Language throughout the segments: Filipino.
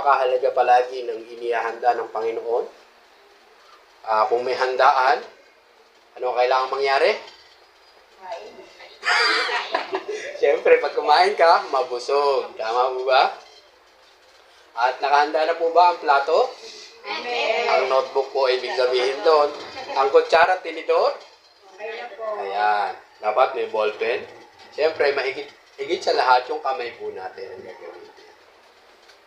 napakahalaga palagi ng inihahanda ng Panginoon. Kung may handaan, ano kailangan mangyari? Siyempre, pag kumain ka, mabusog. Tama po ba? At nakahanda na po ba ang plato? Amen. Ang notebook po, ibig sabihin doon. Ang kutsara at tinidor? Ayan. Dapat may ballpen. Siyempre, higit sa lahat yung kamay po natin ang gagawin.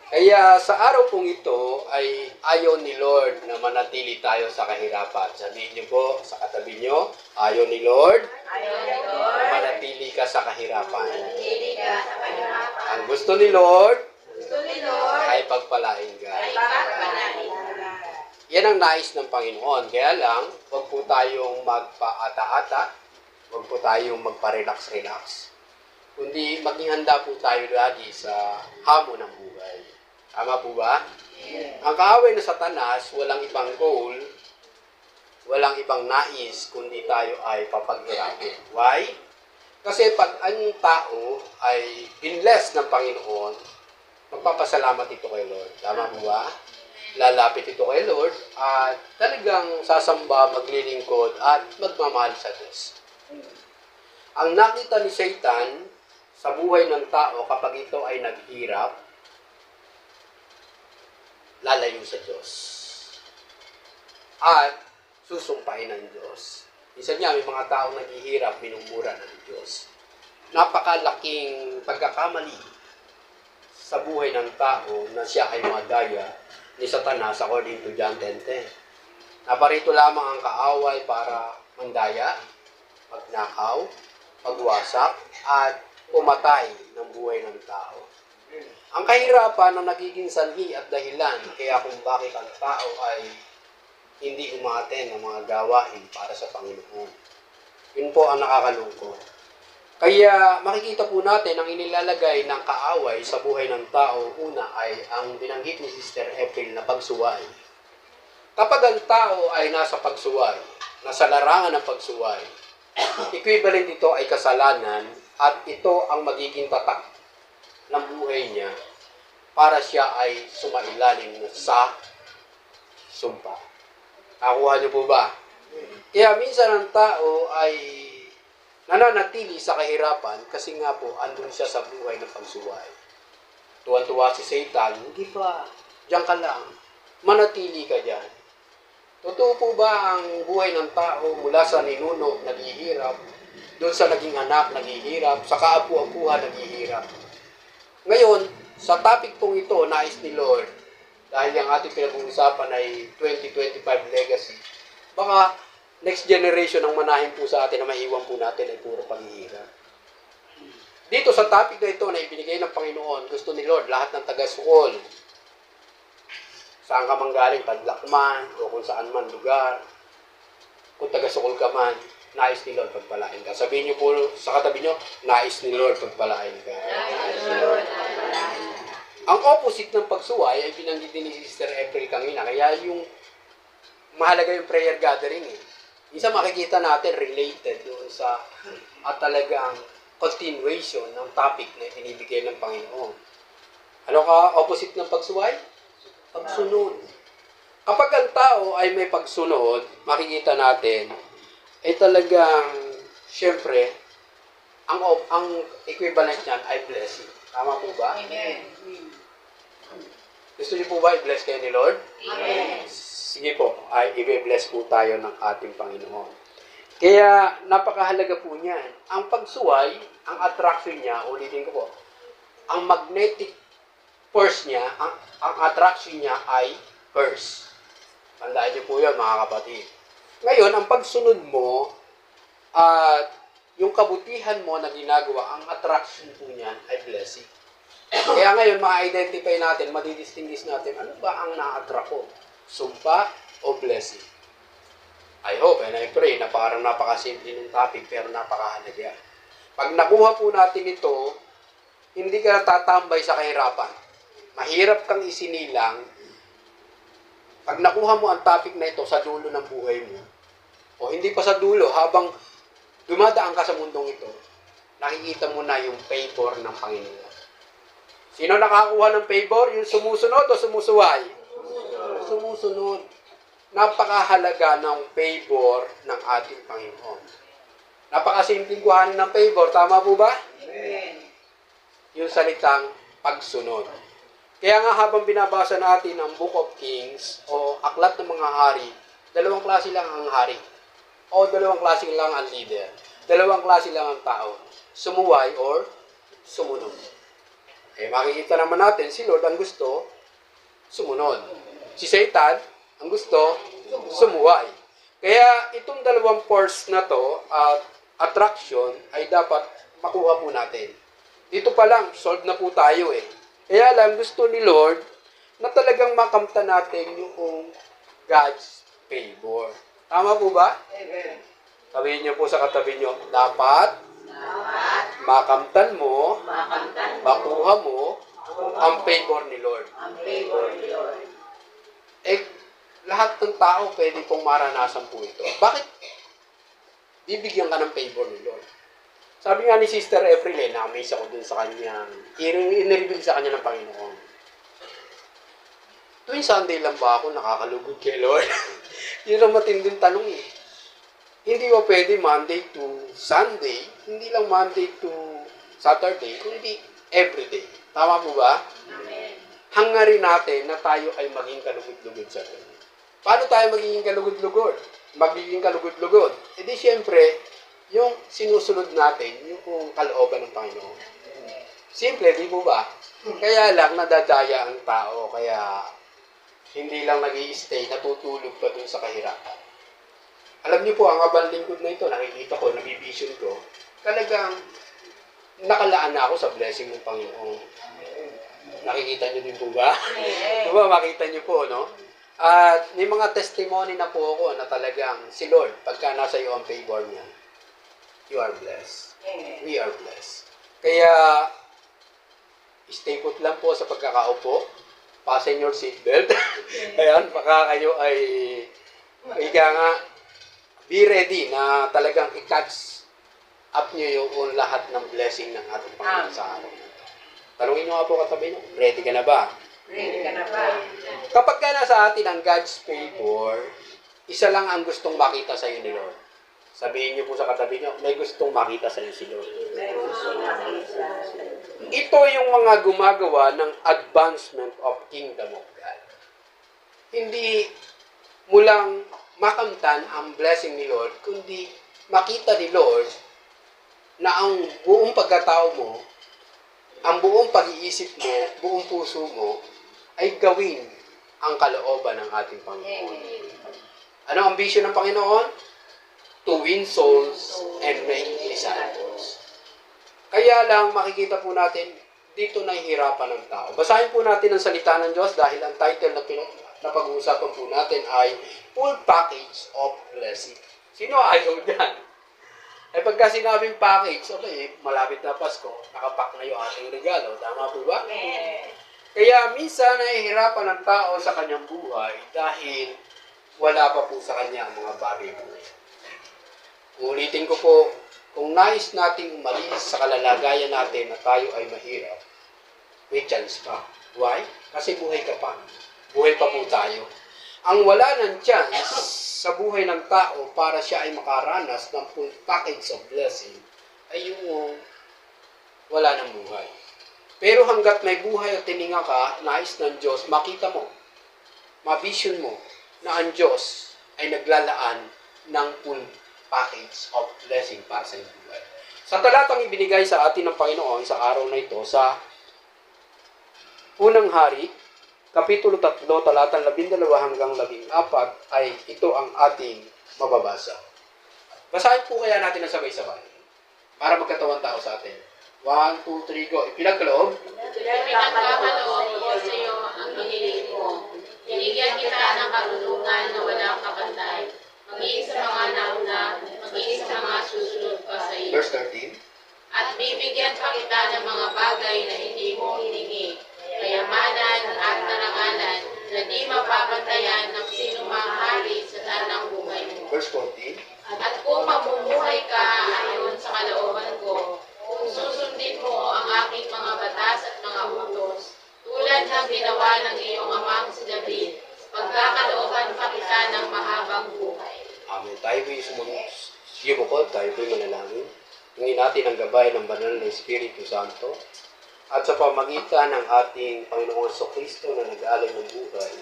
Kaya sa araw pong ito ay ayaw ni Lord na manatili tayo sa kahirapan. Sabihin niyo po sa katabi niyo, ayaw ni Lord na manatili ka sa kahirapan. Ang gusto ni Lord ay pagpalain ka. Yan ang nais ng Panginoon. Kaya lang, huwag po tayong magpa-ata-ata, huwag po tayong magpa-relax-relax, kundi maging handa po tayo lagi sa hamon ng buhay. Tama po ba? Ang kaaway na Satanas, walang ibang goal, walang ibang nais, kundi tayo ay papaghirapin. Why? Kasi pag ang tao ay binless ng Panginoon, magpapasalamat ito kay Lord. Tama po ba? Lalapit ito kay Lord at talagang sasamba, maglilingkod at magmamahal sa Diyos. Ang nakita ni Satan sa buhay ng tao kapag ito ay naghirap, lalayo sa Diyos. At susumpain ng Diyos. Minsan niya, may mga taong naghihirap, minumura ng Diyos. Napakalaking pagkakamali sa buhay ng tao na siya ay madaya ni Satanas according to John 10:10. Naparito lamang ang kaaway para mandaya, magnakaw, pagwasak, at pumatay ng buhay ng tao. Ang kahirapan na nagiging sanhi at dahilan kaya kung bakit ang tao ay hindi umaten ng mga gawain para sa Panginoon. Yun po ang nakakalungkot. Kaya makikita po natin ang inilalagay ng kaaway sa buhay ng tao. Una ay ang binanggit ni Sister April na pagsuway. Kapag ang tao ay nasa pagsuway, nasa larangan ng pagsuway, equivalent ito ay kasalanan at ito ang magiging tatak ng buhay niya para siya ay sumailalim sa sumpa. Nakuha niyo po ba? Kaya minsan ang tao ay nananatili sa kahirapan kasi nga po andun siya sa buhay ng pagsuway. Tuwan-tuwa si Satan, hindi pa, diyan ka lang, manatili ka diyan. Totoo po ba ang buhay ng tao mula sa ninuno naghihirap, doon sa naging anak naghihirap, sa kaapu-apuhan naghihirap? Ngayon, sa topic pong ito, nais ni Lord, dahil ang ating pinag-uusapan ay 2025 legacy, baka next generation ang manahin po sa atin na maiwan po natin ay puro paghihirap. Dito sa topic na ito na ibinigay ng Panginoon, gusto ni Lord, lahat ng taga-Sukol, saan ka man galing, Tadlakman, o kung saan man lugar, kung taga-Sukol ka man, nais ni Lord pagpalain ka. Sabihin niyo po sa katabi niyo, nais ni Lord pagpalain ka. Nais ni Lord pagpalain ka. Ang opposite ng pagsuway ay binanggit din ni Sister April kanina. Kaya yung mahalaga yung prayer gathering eh. Isa makikita natin related doon sa at talagang continuation ng topic na binibigay ng Panginoon. Ano ka opposite ng pagsuway? Pagsunod. Kapag ang tao ay may pagsunod, makikita natin ay talagang, syempre, ang equivalent niyan ay blessing. Tama po ba? Amen. Gusto niyo po ba i-bless kayo ni Lord? Amen. Sige po, ay i-bless po tayo ng ating Panginoon. Kaya, napakahalaga po niyan. Ang pagsuway, ang attraction niya, ulitin ko po, ang magnetic force niya, ang attraction niya ay curse. Tandaan niyo po yan, mga kapatid. Ngayon, ang pagsunod mo at yung kabutihan mo na ginagawa, ang attraction po niyan ay blessing. Kaya ngayon, ma-identify natin, madidistinguish natin, ano ba ang na-attract ko? Sumpa o blessing? I hope and I pray na parang napakasimple ng topic pero napakahalaga. Pag nakuha po natin ito, hindi ka tatambay sa kahirapan. Mahirap kang isinilang. Pag nakuha mo ang topic na ito sa dulo ng buhay mo, o hindi pa sa dulo, habang dumadaan ka sa mundong ito, nakikita mo na yung favor ng Panginoon. Sino nakakuha ng favor? Yung sumusunod o sumusuway? Sumusunod. Napakahalaga ng favor ng ating Panginoon. Napakasimpleng kuhanin ng favor. Tama po ba? Yung salitang pagsunod. Kaya nga habang binabasa natin ang Book of Kings o Aklat ng mga Hari, dalawang klase lang ang hari. O dalawang klase lang ang leader. Dalawang klase lang ang tao. Sumuway or sumunod. Eh makikita naman natin, si Lord ang gusto, sumunod. Si Satan, ang gusto, sumuway. Kaya itong dalawang force na to, attraction, ay dapat makuha po natin. Dito pa lang, solved na po tayo eh. Kaya lang, gusto ni Lord na talagang makamtan natin yung God's favor. Tama po ba? Amen. Sabihin niyo po sa katabi niyo, dapat makamtan mo, makuha mo ang favor ni Lord. Ang favor ni Lord. Eh, lahat ng tao pwede pong maranasan po ito. Bakit bibigyan ka ng favor ni Lord? Sabi nga ni Sister April, na-amaze ako dun sa kanya. In-reveal sa kanya ng Panginoon. Tuwing Sunday lang ba ako nakakalugod kay Lord? Yun ang matinding tanong eh. Hindi ba pwede Monday to Sunday, hindi lang Monday to Saturday, kundi everyday. Tama po ba? Amen. Hangarin natin na tayo ay maging kalugod-lugod sa Lord. Paano tayo magiging kalugod-lugod? Magiging kalugod-lugod. E di syempre, yung sinusunod natin, yung kalooban ng Panginoon. Simple, di po ba? Kaya lang nadadaya ang tao, kaya hindi lang nag-i-stay, natutulog pa dun sa kahirapan. Alam niyo po, ang abang lingkod na ito, nakikita ko, nabivision ko, talagang nakalaan na ako sa blessing ng Panginoon. Nakikita niyo din po ba? Diba, makita niyo po, no? At may mga testimony na po ako na talagang si Lord, pagka nasa iyo ang favor niya, you are blessed. We are blessed. Kaya, stay put lang po sa pagkakaupo. Fasten your seatbelt. Ayan, baka kayo ay, ika nga, be ready na talagang i-catch up nyo yung lahat ng blessing ng ating Panginoon sa araw na ito. Tanungin nyo nga po katabi nyo, ready ka na ba? Ready ka na ba? Kapag ka nasa atin ang God's favor, isa lang ang gustong makita sa iyo ni Lord. Sabihin niyo po sa katabi niyo, may gustong makita sa iyo si Lord. Ito yung mga gumagawa ng advancement of kingdom of God. Hindi mo lang makamtan ang blessing ni Lord, kundi makita ni Lord na ang buong pagkatao mo, ang buong pag-iisip mo, buong puso mo, ay gawin ang kalooban ng ating Panginoon. Ano ang vision ng Panginoon? To win souls and make disciples. Kaya lang makikita po natin, dito nahihirapan ng tao. Basahin po natin ang salita ng Diyos dahil ang title na pag-uusapan po natin ay Full Package of Blessing. Sino ayaw dyan? Eh pagka sinabing package, okay, malapit na Pasko, nakapack na yung ating regalo. Tama po ba? Kaya minsan nahihirapan ng tao sa kanyang buhay dahil wala pa po sa kanya ang mga bagay po. Ulitin ko po, kung nais nating umalis sa kalalagayan natin na tayo ay mahirap, may chance pa. Why? Kasi buhay ka pa. Buhay pa po tayo. Ang wala ng chance sa buhay ng tao para siya ay makaranas ng full package of blessing ay yung wala ng buhay. Pero hanggat may buhay at tininga ka, nais ng Diyos, makita mo, ma-vision mo na ang Diyos ay naglalaan ng full package of blessing para sa iyong buhay. Sa talatang ibinigay sa atin ng Panginoon sa araw na ito, sa Unang Hari, Kapitulo 3, talatang 12 hanggang 14, ay ito ang ating mababasa. Basahin po kaya natin ng sabay-sabay para magkatawang tao sa atin. 1, 2, 3, go. Ipinagkaloob. Pinagkakaloob ko sa iyo ang hiniling mo. Binigyan kita ng karunungan na walang kapantay. Maging sa mga nauna, maging sa mga susunod pa sa iyo. Verse 13. At bibigyan pa kita ng mga bagay na hindi mo hiningi, kayamanan at karangalan na di mapapantayan ng sinumang hari sa tanang buhay mo. Verse 14. At kung mamumuhay ka ayon sa kalooban ko, kung susundin mo ang aking mga batas at mga utos, Yumukod, tayo po'y manalangin. Hingin natin ang gabay ng banal na Espiritu Santo at sa pamagitan ng ating Panginoong Kristo na nag-aalay ng buhay,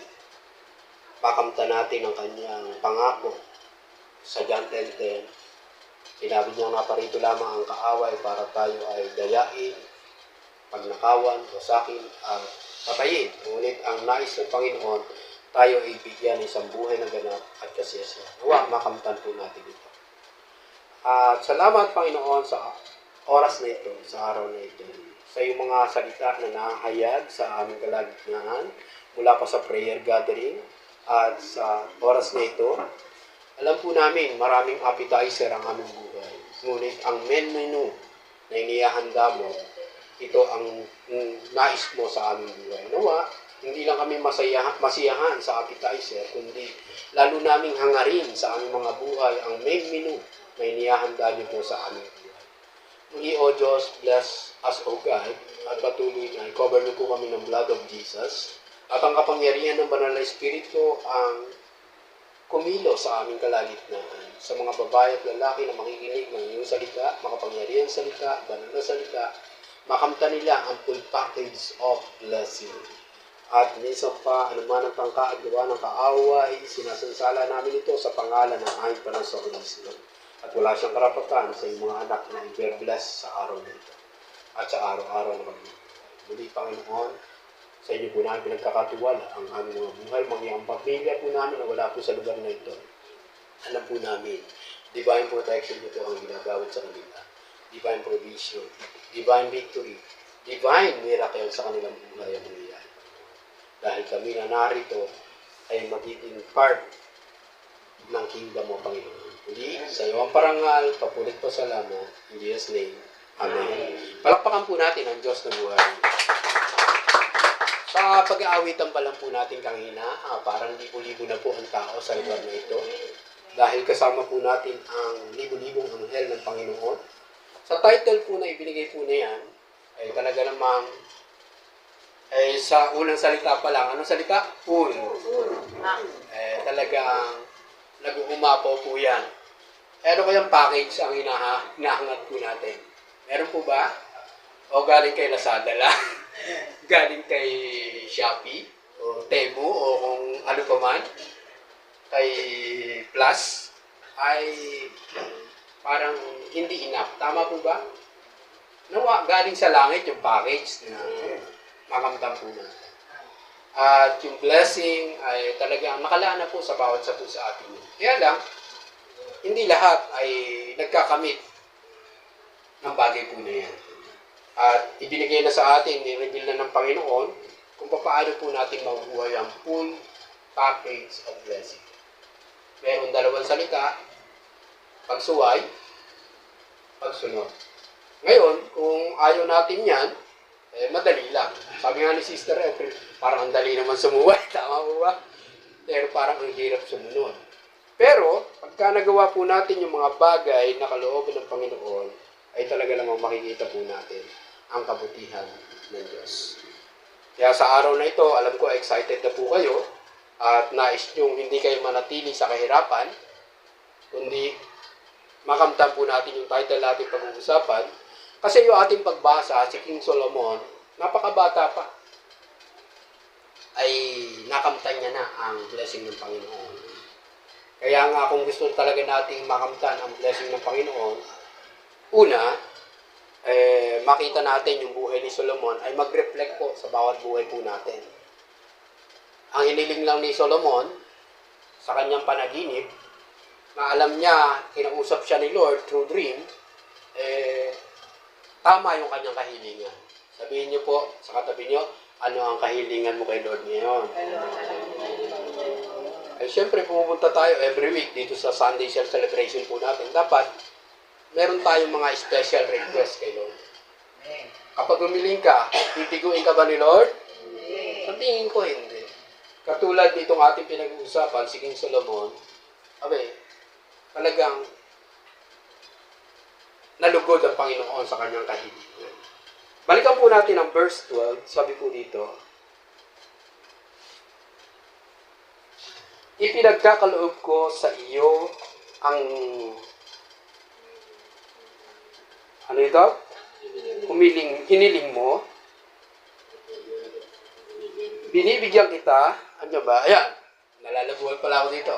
makamta natin ang kanyang pangako sa John 10:10. Sinabi niya, naparito lamang ang kaaway para tayo ay dayain, pagnakawan, wasakin at patayin. Ngunit ang nais ng Panginoon, tayo ay bigyan ng isang buhay na ganap at kasiyasiya. Nawa, makamtan po natin ito. At salamat, Panginoon, sa oras na ito, sa araw na ito, sa iyong mga salita na nahayag sa aming kalagitnaan mula pa sa prayer gathering at sa oras na ito. Alam po namin, maraming appetizer ang aming buhay. Ngunit ang main menu na inihahanda mo, ito ang nais mo sa aming buhay. Nawa, hindi lang kami masiyahan sa appetizer, kundi lalo naming hangarin sa aming mga buhay ang main menu na inihahanda niyo po sa aming buhay. Muli, O Diyos, bless us, O God, at patuloy na i-cover niyo po kami ng blood of Jesus, at ang kapangyarihan ng banal na Espiritu ang kumilo sa aming kalagitnaan. Sa mga babae at lalaki na makikinig ng iyong salita, makapangyarihan salita, banal na salita, makamta nila ang full package of blessing. At minsan pa, anuman ang tangka at gawa ng kaaway, sinasansala namin ito sa pangalan ng aming Panginoong Kristo. At wala siyang karapatan sa iyong mga anak na i-bless sa araw na ito at sa araw-araw na magiging. Muli, Panginoon, sa inyo po namin pinagkakatiwala ang aming mga buhay, maging ang pamilya po namin na wala po sa lugar na ito. Alam po namin, divine protection niyo po ang ginagawad sa kanila. Divine provision, divine victory, divine miracle sa kanilang buhay ang nangyayari. Dahil kami na narito ay magiging part ng kingdom mo, Panginoon. Hindi, sa iyo ang parangal, papulit pa salamat. In Jesus' name, Amen. Palakpakan po natin ang Diyos na buhay. Sa pag-aawitan pa lang po natin kanina, parang libo-libo na po ang tao sa lugar na ito. Dahil kasama po natin ang libo-libong anghel ng Panginoon. Sa title po na ibinigay po na yan, ay talaga namang sa unang salita pa lang. Anong salita? Full. Talagang nag-uumapaw po yan. Ano kayang package ang hinahangat po natin? Meron po ba? O galing kay Lazada lang? Galing kay Shopee? O Temu? O kung ano pa man? Kay Plus? Ay parang hindi enough. Tama po ba? Nawa, galing sa langit yung package na makamdam po natin. At yung blessing ay talagang nakalaan na po sa bawat sa atin. Kaya lang, hindi lahat ay nagkakamit ng bagay po na yan. At ibinigay na sa atin, ni-reveal na ng Panginoon kung paano po natin mabuhay ang full package of blessing. Meron dalawang salita, pagsuway, pagsunod. Ngayon, kung ayaw natin yan, madali lang. Sabi nga ni Sister April, parang ang dali naman sumuway. Tama po ba? Pero parang ang hirap sumunod. Pero, pagka nagawa po natin yung mga bagay na kalooban ng Panginoon, ay talaga namang makikita po natin ang kabutihan ng Diyos. Kaya sa araw na ito, alam ko excited na po kayo at nais nyo hindi kayo manatili sa kahirapan, kundi makamtan po natin yung title natin pag-uusapan. Kasi yung ating pagbasa, si King Solomon, napakabata pa, ay nakamtan niya na ang blessing ng Panginoon. Kaya nga kung gusto talaga nating makamtan ang blessing ng Panginoon, una, makita natin yung buhay ni Solomon ay mag-reflect po sa bawat buhay po natin. Ang hiniling lang ni Solomon sa kanyang panaginip, na alam niya, kinausap siya ni Lord through dream, tama yung kanyang kahilingan. Sabihin niyo po sa katabi niyo, ano ang kahilingan mo kay Lord ngayon? Ay syempre, pumupunta tayo every week dito sa Sunday Celebration po natin. Dapat, meron tayong mga special request kay Lord. Kapag umiling ka, titiguin ka ba ni Lord? Sa tingin ko, hindi. Katulad nitong ating pinag-uusapan, si King Solomon, talagang nalugod ang Panginoon sa kanyang kahilingan. Balikan po natin ang verse 12, sabi po dito, ipinagkakaloob ko sa iyo ang ano ito? Hiniling mo, binibigyan kita, ano ba? Ayan, nalalabuhan pala ako dito.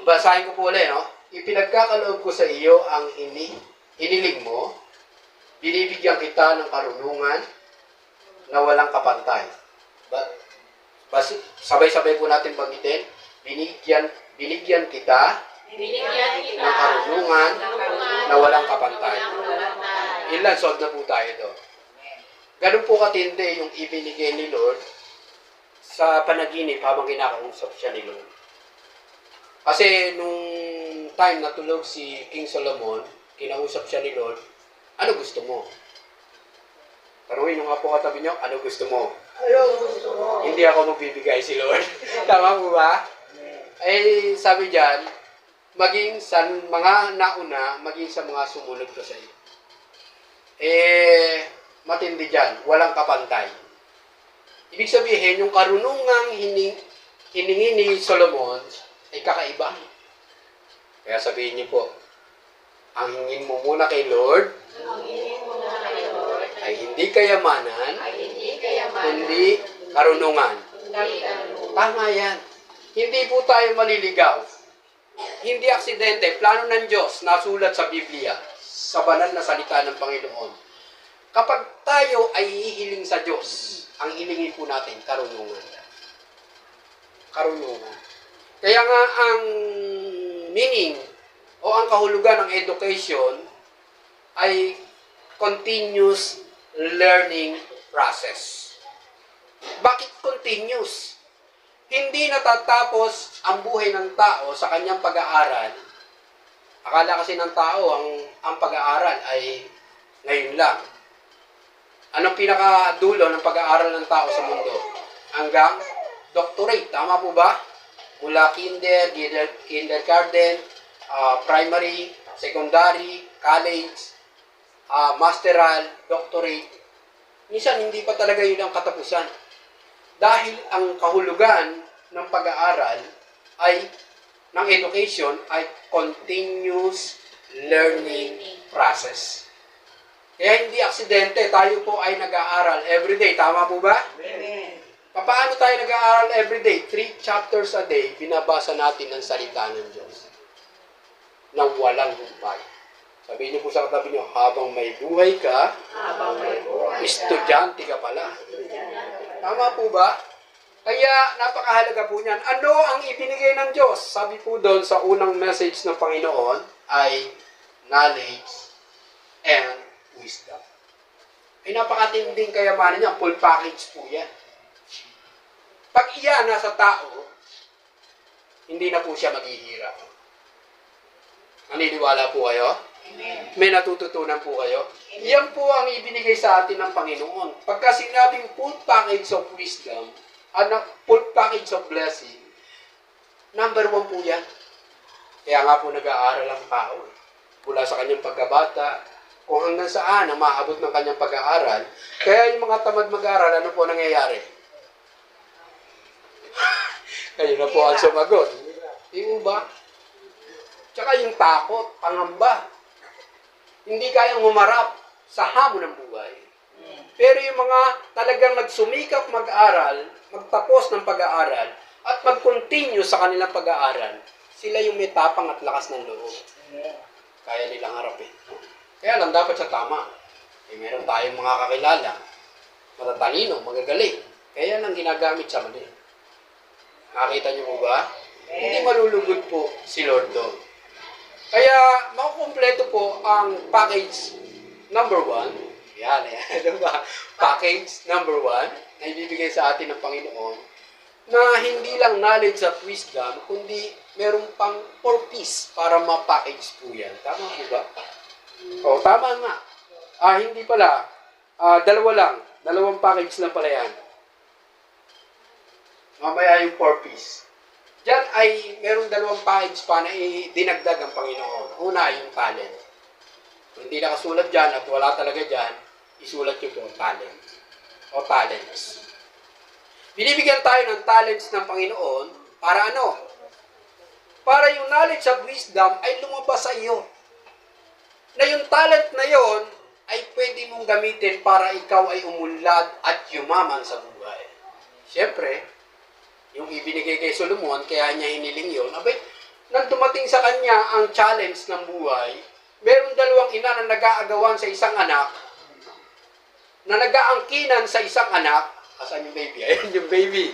Basahin ko po ulit, no? Ipinagkakaloob ko sa iyo ang hiniling mo, binibigyan kita ng karunungan na walang kapantay. Sabay-sabay po natin banggitin, binigyan kita Binigyan kita ng karunungan na walang kapantay. kapantay. Ilan, solve na po tayo doon. Ganun po katindi yung ibinigay ni Lord sa panaginip habang kinakausap siya ni Lord. Kasi nung time na tulog si King Solomon, kinausap siya ni Lord, ano gusto mo? Tanungin nyo nga po katabi nyo, ano gusto mo? Hindi ako magbibigay si Lord. Tama po ba? Eh, sabi dyan, maging sa mga nauna, maging sa mga sumunod ko sa iyo. Eh, matindi dyan, walang kapantay. Ibig sabihin, yung karunungang hiningi ni Solomon ay kakaiba. Kaya sabihin niyo po, ang hingin mo muna kay Lord ay hindi kayamanan, kundi karunungan. Tama yan. Hindi po tayo maliligaw. Hindi aksidente, plano ng Diyos, nasulat sa Biblia, sa banal na salita ng Panginoon. Kapag tayo ay hihiling sa Diyos, ang hilingin po natin, karunungan. Karunungan. Kaya nga ang meaning o ang kahulugan ng education ay continuous learning process. Bakit continuous? Hindi natatapos ang buhay ng tao sa kanyang pag-aaral. Akala kasi ng tao ang pag-aaral ay ngayon lang. Anong pinakadulo ng pag-aaral ng tao sa mundo? Hanggang doctorate. Tama po ba? Mula kindergarten, primary, secondary, college, masteral, doctorate. Minsan hindi pa talaga yun ang katapusan. Dahil ang kahulugan ng pag-aaral ay ng education ay continuous learning process. Kaya hindi aksidente, tayo po ay nag-aaral everyday. Tama po ba? Amen. Paano tayo nag-aaral everyday? 3 chapters a day, binabasa natin ang salita ng Diyos. Nang walang humpay. Sabihin niyo po sa katabi niyo, habang may buhay ka, estudyante ka pala. Tama po ba? Kaya napakahalaga po niyan. Ano ang ibinigay ng Diyos? Sabi po doon sa unang message ng Panginoon ay knowledge and wisdom. Ay napakatinding kayamanan niya. Full package po yan. Pag iyan nasa tao, hindi na po siya maghihirap. Naniniwala po kayo? Amen. May natututunan po kayo? Yan po ang ibinigay sa atin ng Panginoon. Pagka sinabing full package of wisdom, full package of blessing, number 1 po yan. Kaya nga po nag-aaral ang tao. Mula sa kanyang pagkabata, kung hanggang saan ang maabot ng kanyang pag-aaral. Kaya yung mga tamad mag-aaral, ano po nangyayari? Kayo na po ang sumagot. Di ba? Tsaka yung takot, pangamba. Hindi kayang humarap sa hamon ng buhay. Pero yung mga talagang nagsumikap mag-aral, magtapos ng pag-aaral, at mag-continue sa kanilang pag-aaral, sila yung may tapang at lakas ng loob. Kaya nilang harapin. Kaya lang dapat sa tama. Meron tayong mga kakilala, matatalino, magagaling. Kaya lang ginagamit sa mali. Nakita niyo po ba? Hindi malulugod po si Lord doon. Kaya, makukumpleto po ang package number 1. Yan. Diba? Package number 1 na ibibigay sa atin ng Panginoon na hindi lang knowledge at wisdom, kundi meron pang purpose para ma-package po yan. Tama po ba? O, tama nga. Hindi pala. Dalawa lang. Dalawang package lang pala yan. Mamaya yung purpose. Diyan ay merong dalawang package pa na dinagdag ang Panginoon. Una, yung talent. Kung hindi nakasulat dyan at wala talaga dyan, isulat yung po, talent. O talents. Binibigyan tayo ng talents ng Panginoon para ano? para yung knowledge at wisdom ay lumabas sa iyo. Na yung talent na yon ay pwede mong gamitin para ikaw ay umunlad at yumaman sa buhay. Siyempre, yung ibinigay kay Solomon, kaya niya hiniling yun, abay, nang dumating sa kanya ang challenge ng buhay, meron dalawang ina na nag-aagawan sa isang anak, na nag-aangkinan sa isang anak. Asan yung baby? Ayun yung baby.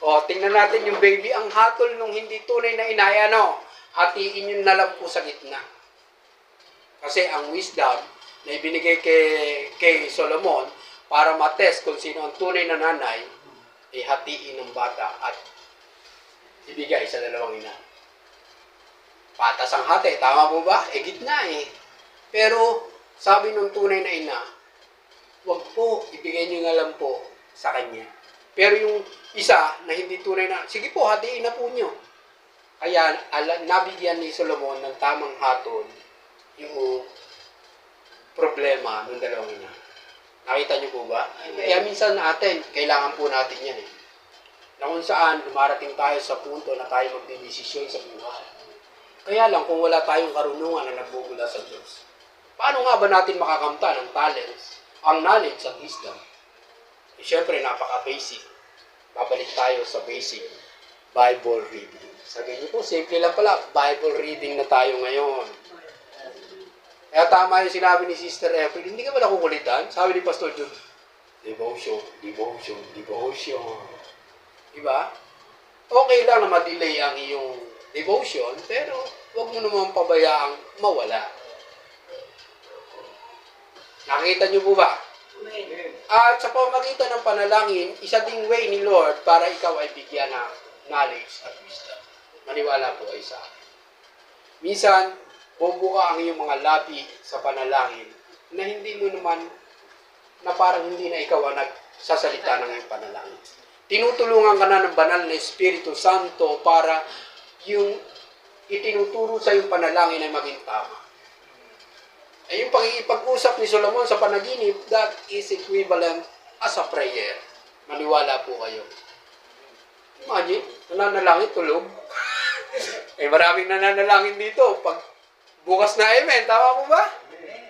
O, tingnan natin yung baby. Ang hatol nung hindi tunay na inay, ano? Hatiin yung nalampo sa gitna. Kasi ang wisdom na ibinigay kay Solomon para matest kung sino ang tunay na nanay, ay hatiin ng bata at ibigay sa dalawang ina. Patas ang hati. Tama po ba? Gitna eh. Pero, sabi ng tunay na ina, wag po, ibigay niyo nga lang po sa kanya. Pero yung isa na hindi tunay na, sige po, hatiin na po niyo. Kaya, nabigyan ni Solomon ng tamang hatol yung problema ng dalawang ina. Nakita niyo po ba? Kaya minsan natin, kailangan po natin yan eh. Na kung saan, dumarating tayo sa punto na tayo magdidesisyon sa buhay. Kaya lang, kung wala tayong karunungan na nagbubula sa Diyos, paano nga ba natin makakamta ng talents, ang knowledge at wisdom? Eh, syempre, napaka-basic. Babalik tayo sa basic Bible reading. Sabi niyo po, simple lang pala, Bible reading na tayo ngayon. Kaya tama yung sinabi ni Sister April, hindi ka ba nakukulitan? Sabi ni Pastor Jude, devotion, devotion, devotion. Diba? Okay lang na ma-delay ang iyong devotion, pero huwag mo naman pabayaang mawala. Nakita niyo po ba? At sa pamamagitan ng panalangin, isa ding way ni Lord para ikaw ay bigyan ng knowledge at wisdom. Maniwala po ay sa akin. Minsan, bubuka ang iyong mga labi sa panalangin na hindi mo naman, na parang hindi na ikaw ang nagsasalita ng iyong panalangin. Tinutulungan ka na ng banal na Espiritu Santo para yung itinuturo sa iyong panalangin ay maging tama. Ay yung pag-iipag-usap ni Solomon sa panaginip, that is equivalent as a prayer. Maniwala po kayo. Imagine, nananalangin, tulog. Maraming nananalangin dito. Pag bukas na amen, tama po ba?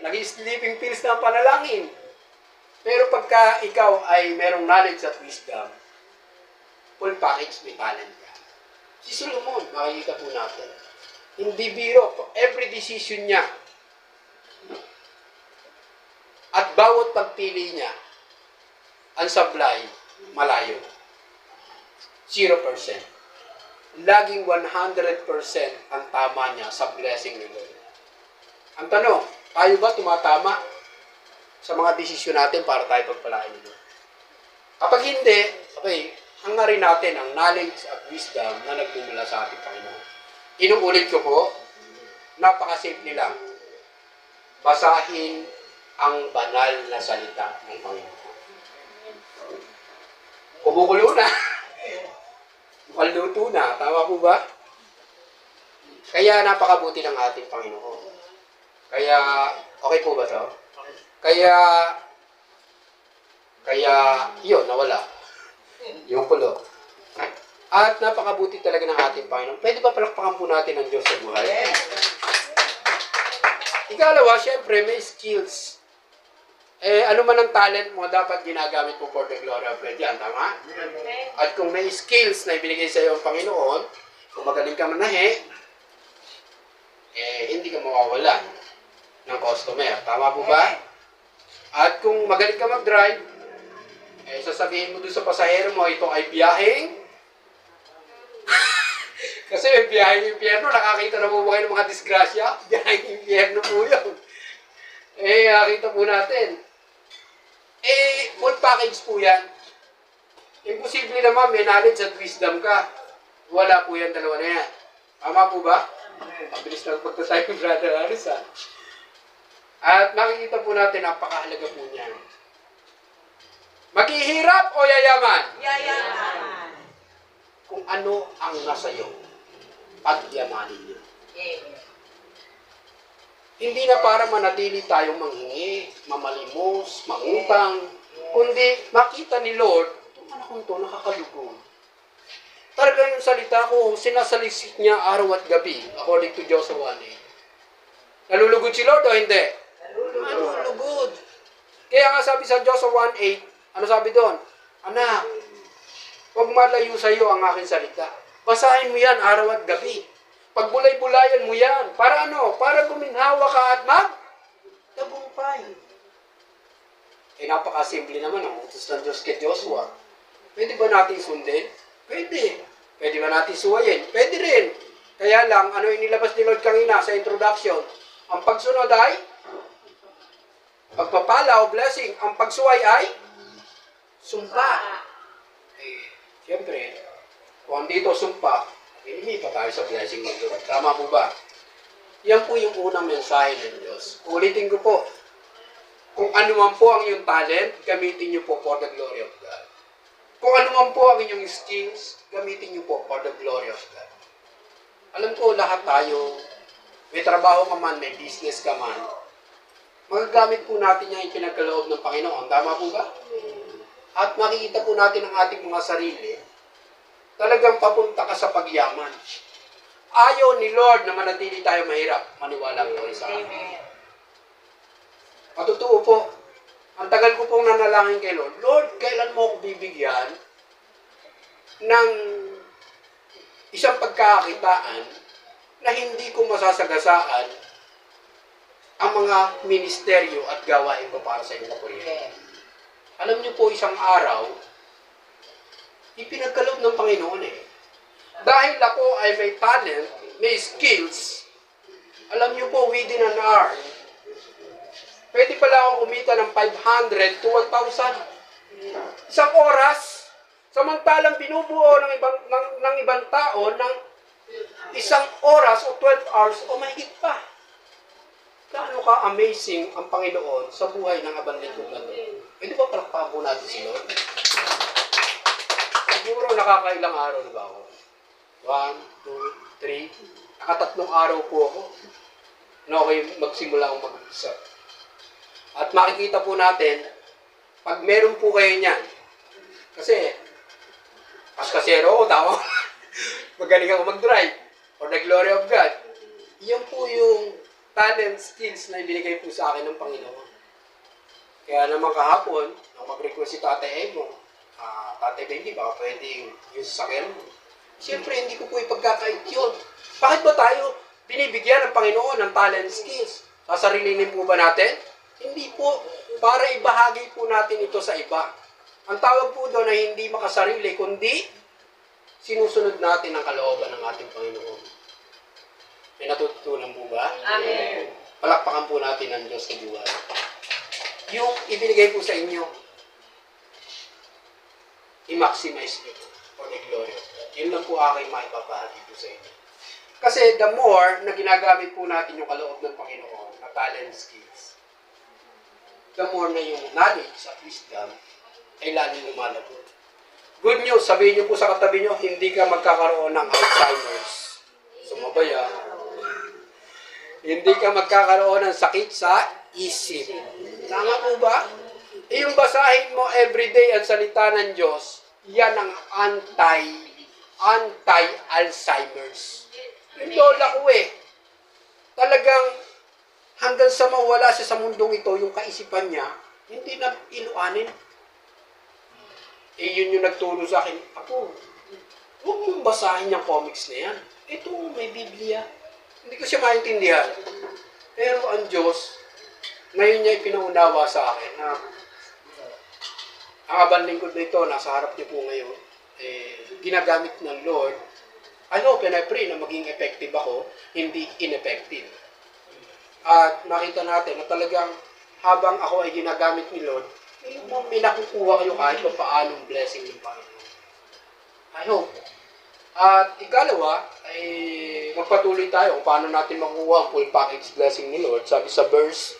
Nag-sleeping pills na ang panalangin. Pero pagka ikaw ay merong knowledge at wisdom, full package, may talent ka. Si Solomon, makikita po natin. Hindi biro. Every decision niya, at bawat pagpili niya, ang supply, malayo. 0%. Laging 100% ang tama niya sa blessing ni Lord. Ang tanong, tayo ba tumatama sa mga desisyon natin para tayo pagpalain ni Lord? Kapag hindi, okay, hangarin natin ang knowledge at wisdom na nagmumula sa ating Panginoon. Inuulit ko po, napaka-simple lang. Basahin ang banal na salita ng Panginoon. Kumukulo na. Maluto na. Tama po ba? Kaya napakabuti ng ating Panginoon. Kaya, okay po ba to? Kaya, yun, nawala. Yung kulo. At napakabuti talaga ng ating Panginoon. Pwede ba palakpakan po natin ang Diyos sa buhay? Ikalawa, syempre, may skills. Ano man ang talent mo, dapat ginagamit mo for the glory of God. Yan, tama? At kung may skills na ibinigay sa iyo ang Panginoon, kung magaling ka manahe, hindi ka mawawalan ng customer. Tama po ba? At kung magaling ka mag-drive, sasabihin mo doon sa pasahero mo, ito ay biyaheng. Kasi may biyaheng impyerno, nakakita na po ba kayo ng mga disgrasya? Biyaheng impyerno po yun. Nakita po natin. Full package po yan. Imposible naman, may knowledge at wisdom ka. Wala po yan, dalawa na yan. Tama po ba? Mabilis lang pagtatay ng Brother Aris, ha? At makikita po natin, napakahalaga po niyan. Maghihirap o yayaman? Yayaman. Kung ano ang nasa iyo, pagyamanin niyo. Hindi na para manatili tayong manghingi, mamalimos, mangutang, kundi makita ni Lord, itong anak kong ito nakakalugod. Talagang yung salita ko, sinasalisik niya araw at gabi, according to Joshua 1:8. Nalulugod si Lord o hindi? Nalulugod. Kaya nga sabi sa Joshua 1:8, ano sabi doon? Anak, huwag malayo sa iyo ang aking salita. Basahin mo yan araw at gabi. Pagbulay-bulayan mo yan. Para ano? Para guminhawa ka at magtagumpay. Napakasimple naman ang utos ng Diyos kay Joshua. Pwede ba natin sundin? Pwede. Pwede ba natin suwayin? Pwede rin. Kaya lang, ano yung nilabas ni Lord kanina sa introduction? Ang pagsunod ay pagpapala o blessing. Ang pagsuway ay sumpa. Siyempre, kung dito sumpa, hindi pa tayo sa blessing ng Lord. Tama po ba? Yan po yung unang mensahe ng Diyos. Ulitin ko po, kung ano man po ang iyong talent, gamitin niyo po for the glory of God. Kung ano man po ang inyong skills, gamitin niyo po for the glory of God. Alam ko, lahat tayo, may trabaho ka man, may business ka man, magagamit po natin yung pinagkaloob ng Panginoon. Tama po ba? At makikita po natin ang ating mga sarili, talagang papunta ka sa pagyaman. Ayaw ni Lord na manatili tayo mahirap. Maniwala po sa akin. Matotoo po, ang tagal ko pong nanalangin kay Lord, Lord, kailan mo ako bibigyan ng isang pagkakakitaan na hindi ko masasagasaan ang mga ministeryo at gawain ko para sa iyong kapurihan. Alam niyo po, isang araw, ipinagkaloob ng Panginoon Dahil ako ay may talent, may skills, alam niyo po, within an hour, pwede pala akong kumita ng 500 to 1,000. Isang oras, samantalang binubuo ng ibang tao ng isang oras o 12 hours o mahigit pa. Gaano ka-amazing ang Panginoon sa buhay ng abang lingkod na ito? Pwede ba palakpakan po natin si Lord? Siguro nakakailang araw na ba ako? 1, 2, 3. Nakatatlong araw po ako na ako'y magsimula akong mag-isa. At makikita po natin, pag meron po kayo niyan, kasi, paskasero ako, tao, magaling ako mag-drive, for the glory of God, yan po yung talent, skills na ibinigay po sa akin ng Panginoon. Kaya naman kahapon, nang mag-request si Tatay Emo, Tatay Bendy, baka pwedeng yung sasakyan mo. Siyempre, hindi ko po ipagkakait yun. Bakit ba tayo binibigyan ng Panginoon ng talent, skills? Sasarilinin po ba natin? Hindi po. Para ibahagi po natin ito sa iba. Ang tawag po doon ay hindi makasarili, kundi sinusunod natin ang kalooban ng ating Panginoon. May natututunan po ba? Amen. Palakpakan po natin ang Diyos sa buhay. Yung ibinigay po sa inyo, i-maximize nyo for the glory of God. Yun lang po aking maipapahagi po sa inyo. Kasi the more na ginagamit po natin yung kaloob ng Panginoon na talent, skills, the more na yung knowledge at wisdom ay lalong lumalago. Good news, sabihin niyo po sa katabi niyo, hindi ka magkakaroon ng Alzheimer's. Sumabaya. Hindi ka magkakaroon ng sakit sa isip. Tama po ba? Yung basahin mo everyday ang salita ng Diyos, yan ang anti-Alzheimer's. Yung lola ko talagang hanggang sa mawala siya sa mundong ito, yung kaisipan niya, hindi na iluanin. Yun yung nagturo sa akin, ako, huwag mong basahin yung comics na yan. Ito, may Biblia. Hindi ko siya maintindihan. Pero ang Diyos, ngayon niya ipinaunawa sa akin na ang abang lingkod na ito, nasa harap niyo po ngayon, ginagamit ng Lord. I hope and I pray na maging effective ako, hindi ineffective. At nakita natin na talagang habang ako ay ginagamit ni Lord, may nakukuha kayo kahit pa paanong blessing ng Panginoon. I hope. At ikalawa, ay magpatuloy tayo kung paano natin makuha ang full package blessing ni Lord. Sabi sa verse,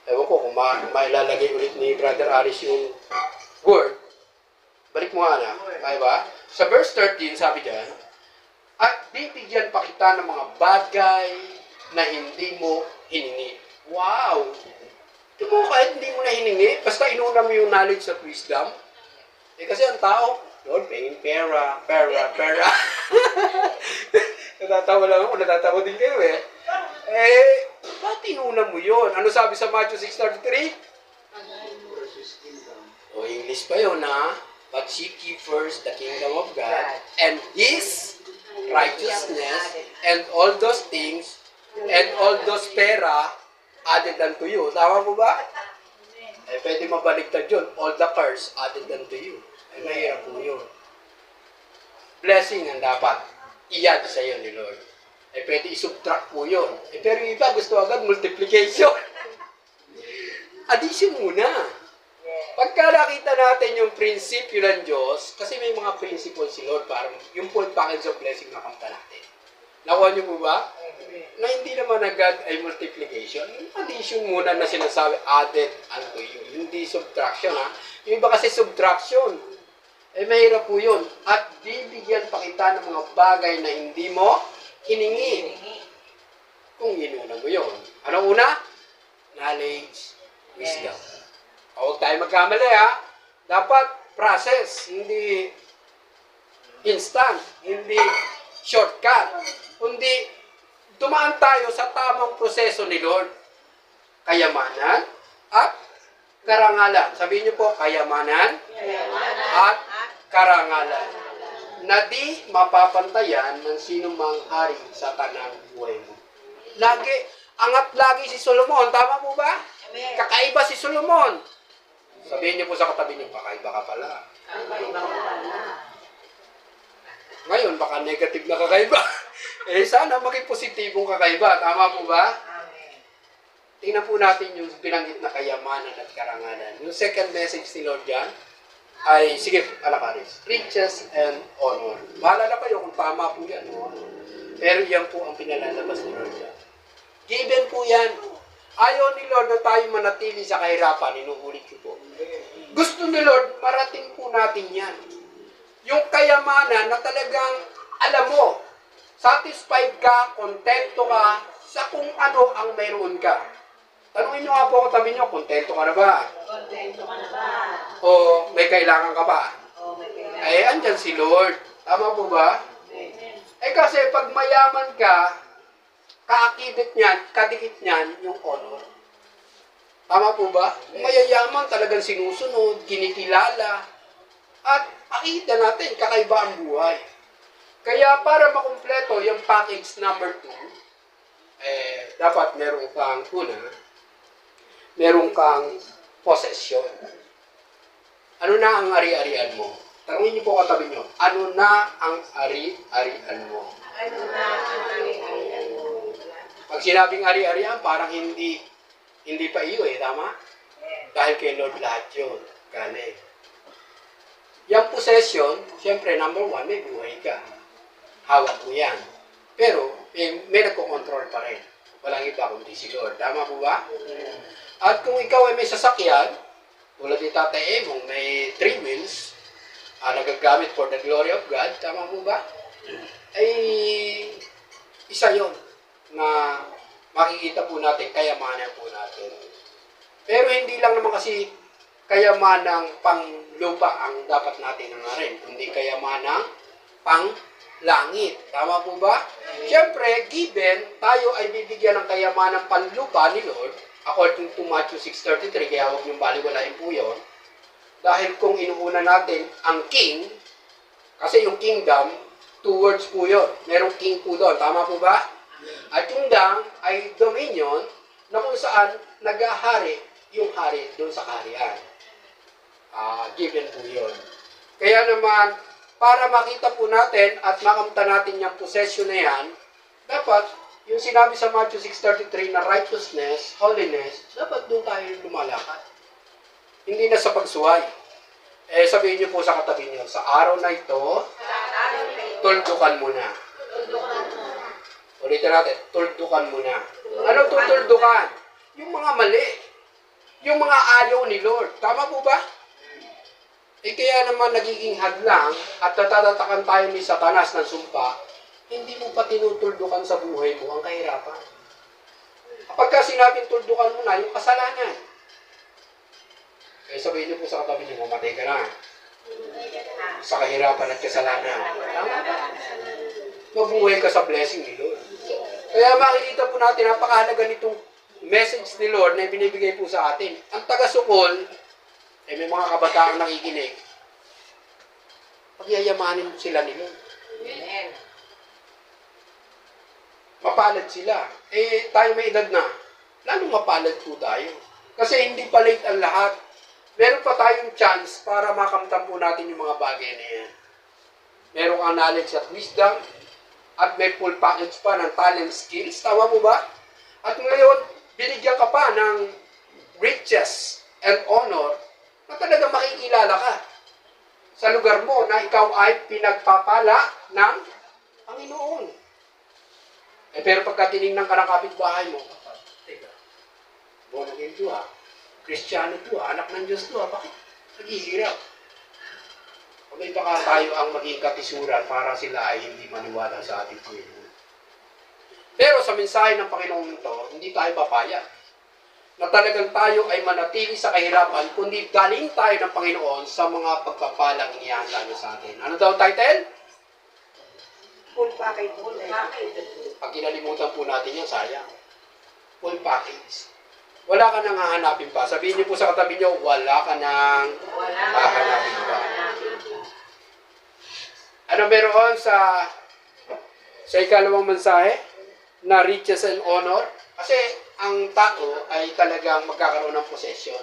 ewan ko kung mailalagay ulit ni Brother Aris yung word. Balik mo nga na. Kaya ba? Sa verse 13, sabi dyan, at bibigyan pa kita ng mga bagay na hindi mo hiningi. Wow! Di mo kahit hindi mo na hiningi, basta inuna mo yung knowledge at wisdom. Kasi ang tao, Lord, pengin pera. Natatawa lang ako, natatawa din kayo eh. Ba't inuna mo yun? Ano sabi sa Matthew 6:33? O, English pa yun ha? But seek ye first the kingdom of God and His righteousness and all those things and all those pera added unto you. Tama po ba? Pwede mabaligtad yun. All the cars added unto you. Mahirap po yun. Blessing ang dapat i-add sa iyo ni Lord. Pwede i-subtract po yun. Pero yung iba gusto agad multiplication. Addition muna. Pagka nakita natin yung prinsipyo ng Diyos, kasi may mga principles si Lord, parang yung full package of blessing na kanta natin. Nakuha niyo po ba? Na hindi naman agad ay multiplication. Addition muna na sinasabi, added unto you. Hindi subtraction ha. Yung iba kasi subtraction. Mahirap po yun. At bibigyan pa kita ng mga bagay na hindi mo hiningi. Kung inuna mo yun. Anong una? Knowledge, wisdom. Huwag tayo magkamali ha. Dapat process, hindi instant, hindi shortcut. Kundi dumaan tayo sa tamang proseso ni Lord. Kayamanan at karangalan. Sabihin niyo po, kayamanan at karangalan. Na di mapapantayan ng sinumang hari sa tanang buhay mo. Angat lagi si Solomon. Tama po ba? Kakaiba si Solomon. Sabihin niyo po sa katabi niyo, kakaiba ka pala. Ngayon, baka negative na kakaiba. Sana maging positibong kakaiba. Tama po ba? Tingnan po natin yung binanggit na kayamanan at karangalan. Yung second message ni Lord dyan, ay, sige, alakaris, riches and honor. Bahala na kayo kung tama po yan. Pero yan po ang pinalalabas ni Lord dyan. Given po yan. Ayaw ni Lord na tayo manatili sa kahirapan. Inuulit ko po. Gusto ni Lord, marating po natin yan. Yung kayamanan na talagang, alam mo, satisfied ka, kontento ka, sa kung ano ang mayroon ka. Tanungin nyo nga po katabi nyo, kontento ka na ba? Kontento ka na ba? O may kailangan ka ba? May kailangan. Andyan si Lord. Tama po ba? Kasi pag mayaman ka, kaakibit niyan, kadikit niyan, yung honor. Tama po ba? Mayayaman, talagang sinusunod, kinikilala. At makikita natin, kakaiba ang buhay. Kaya para makumpleto yung package number 2, dapat meron kang meron kang possession. Ano na ang ari-arian mo? Tanungin niyo po katabi niyo, ano na ang ari-arian mo? Ano na ang ari-arian mo? Pag sinabing ari-arian, parang hindi pa iyo tama? Dahil kay Lord lahat yun. Galing. Yung possession, siyempre number 1, may buhay ka. Hawak mo yan. Pero, may nagkocontrol pa rin. Walang iba kundi si Lord. Tama po ba? At kung ikaw ay may sasakyan, tulad ni Tatay Emong, may 3 wheels, nagagamit for the glory of God, tama po ba? Ay, isa yon na makikita po natin, kayamanan po natin. Pero hindi lang naman kasi kayamanang panglupa ang dapat natin hangarin, kundi kayamanang panglangit. Tama po ba? Siyempre, given, tayo ay bibigyan ng kayamanang panlupa ni Lord, according to Matthew 6:33, kaya huwag niyong baliwalain po yun. Dahil kung inuuna natin ang king, kasi yung kingdom, 2 words po yun. Merong king po doon. Tama po ba? At kingdom ay dominion na kung saan nag-ahari yung hari doon sa kaharian. Given po yun. Kaya naman, para makita po natin at makamta natin yung possession na yan, dapat yung sinabi sa Matthew 6:33 na righteousness, holiness, dapat doon tayo lumalakad. Hindi na sa pagsuway. Sabihin niyo po sa katabi niyo, sa araw na ito, tuldukan mo na. Ulitin natin, tuldukan mo na. Ano tutuldukan? Yung mga mali. Yung mga ayaw ni Lord. Tama po ba? Kaya naman nagiging hadlang at natatatakan tayo ni Satanas ng sumpa, hindi mo pa tinutuldukan sa buhay mo ang kahirapan. Kapag ka sinabing tuldukan mo na, yung kasalanan. Sabihin niyo po sa katabi niyo, mamatay ka na. sa kahirapan at kasalanan. Mabuhay ka sa blessing ni Lord. Kaya makikita po natin, napakahalaga nitong message ni Lord na binibigay po sa atin. Ang taga-sukol, may mga kabataang nakikinig, pagyayamanin sila ni Lord. Mapalad sila. Tayo may edad na. Lalong mapalad po tayo. Kasi hindi pa late ang lahat. Meron pa tayong chance para makamtan po natin yung mga bagay na yan. Meron kang knowledge at wisdom, at may full package pa ng talent skills. Tama po ba? At ngayon, binigyan ka pa ng riches and honor na talagang makikilala ka sa lugar mo na ikaw ay pinagpapala ng Panginoon. Pero pagka tinignan ka ng kapitbahay mo, teka, born again to ha, Kristiyano to ha, anak ng Diyos to ha, bakit naghihirap? May baka tayo ang maging katisuran para sila ay hindi maniwala sa ating Panginoon. Pero sa mensahe ng Panginoon ito, hindi tayo papayag na talagang tayo ay manatili sa kahirapan, kundi galing tayo ng Panginoon sa mga pagpapalang inihanda niya sa atin. Ano daw title? Full package. Pag kinalimutan po natin yan, sayang. Full package. Wala ka nang hahanapin pa. Sabihin niyo po sa katabi niyo, wala ka nang hahanapin pa. Ano meron sa ikalawang mensahe? Na riches and honor? Kasi ang tao ay talagang magkakaroon ng possession.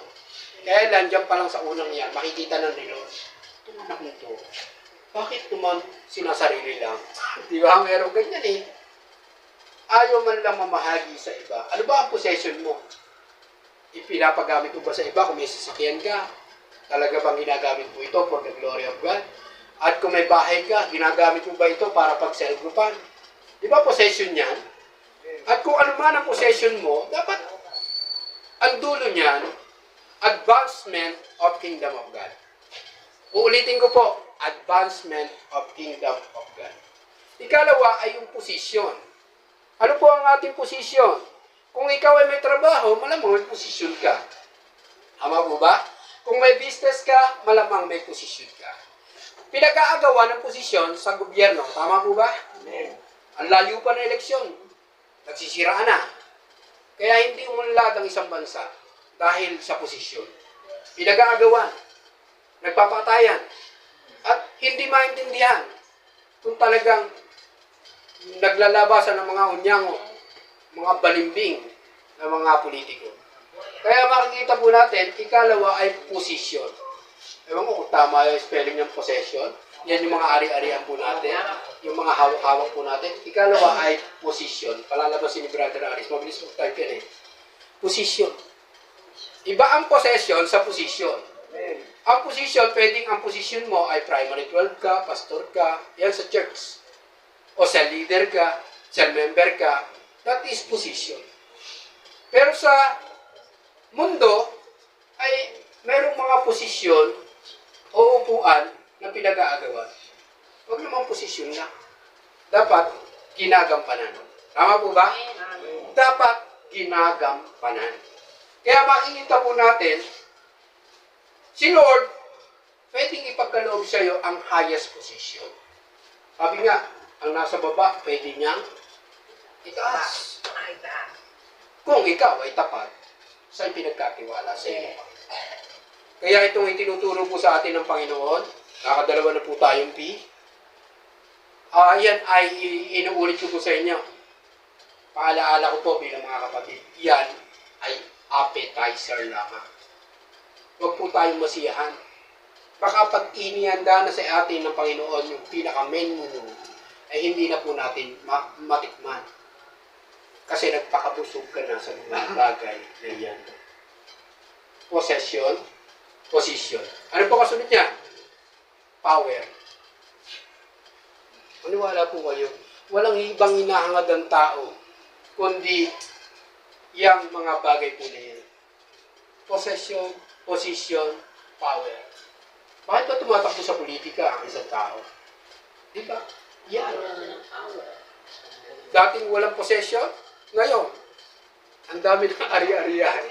Kaya landiyan pa lang sa unang yan, makikita ng Lord, itong anak nito, bakit naman sinasarili lang? Di ba? Meron ganyan eh. Ayaw man lang mamahagi sa iba. Ano ba ang possession mo? Ipinapagamit mo ba sa iba? Kung may sasakyan ka, talaga bang ginagamit mo ito for the glory of God? At kung may bahay ka, ginagamit mo ba ito para pag-self-groupan? Di ba possession yan? At kung ano man ang possession mo, dapat ang dulo niyan, advancement of kingdom of God. Uulitin ko po, advancement of kingdom of God. Ikalawa ay yung posisyon. Ano po ang ating posisyon? Kung ikaw ay may trabaho, malamang may posisyon ka. Tama po ba? Kung may business ka, malamang may posisyon ka. Pinag-aagawa ng posisyon sa gobyerno. Tama po ba? Amen. Ang layo pa ng eleksyon. Nagsisiraan na. Kaya hindi umunlad ang isang bansa dahil sa posisyon. Pinag-aagawan. Nagpapatayan. At hindi maintindihan kung talagang naglalabasan ng mga unyango, mga balimbing ng mga politiko. Kaya makikita po natin, ikalawa ay posisyon. Ewan ko kung tama yung spelling ng possession. Yan yung mga ari-arian po natin. Yung mga hawak-hawak po natin. Ikalawa ay position. Palalabasin ni Brother Aris. Mabilis mo type yan eh. Position. Iba ang possession sa position. Ang position, pwedeng ang position mo ay primary 12 ka, pastor ka, yan sa church. O cell leader ka, cell member ka. That is position. Pero sa mundo, ay merong mga posisyon o upuan na pinag-aagawan. Huwag naman posisyon na. Dapat ginagampanan. Tama po ba? Dapat ginagampanan. Kaya makikita po natin, si Lord, pwedeng ipagkaloob sa iyo ang highest position. Sabi nga, ang nasa baba, pwede niyang itaas. Kung ikaw ay tapat, saan pinagkatiwala sa iyo? Kaya itong itinuturo po sa atin ng Panginoon, nakadalawa na po tayong P. Yan ay inuulit ko po sa inyo. Paalaala ko po bilang mga kapatid, yan ay appetizer lamang. Huwag po tayong masiyahan. Baka pag inihanda na sa atin ng Panginoon yung pinaka-main menu, ay hindi na po natin matikman. Kasi nagpakabusog ka na sa mga bagay na yan. Possession, position. Ano po kasunod niya? Power. Maniwala po kayo, walang ibang hinahangad ang tao, kundi yung mga bagay po na yan. Possession, position, power. Bakit ba tumatakbo sa politika ang isang tao? Di ba? Yan. Dating walang possession, ngayon, ang dami ng ari-arian.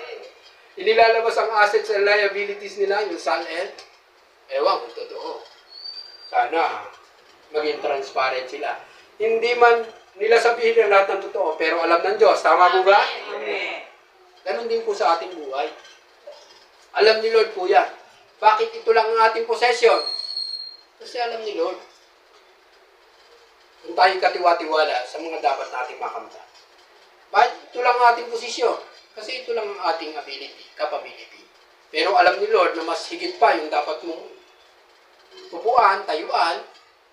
Inilalabas ang assets and liabilities nila, yung SALL. Ewan kung totoo. Sana maging transparent sila. Hindi man nila sabihin ng lahat ng totoo, pero alam ng Diyos. Tama po ba? Amen. Ganon din po sa ating buhay. Alam ni Lord po yan. Bakit ito lang ang ating possession? Kasi alam ni Lord. Kung tayo katiwa-tiwala sa mga dapat nating makamta. Bakit ito lang ang ating posisyon? Kasi ito lang ang ating ability, capability. Pero alam ni Lord na mas higit pa yung dapat mong upuan, tayuan,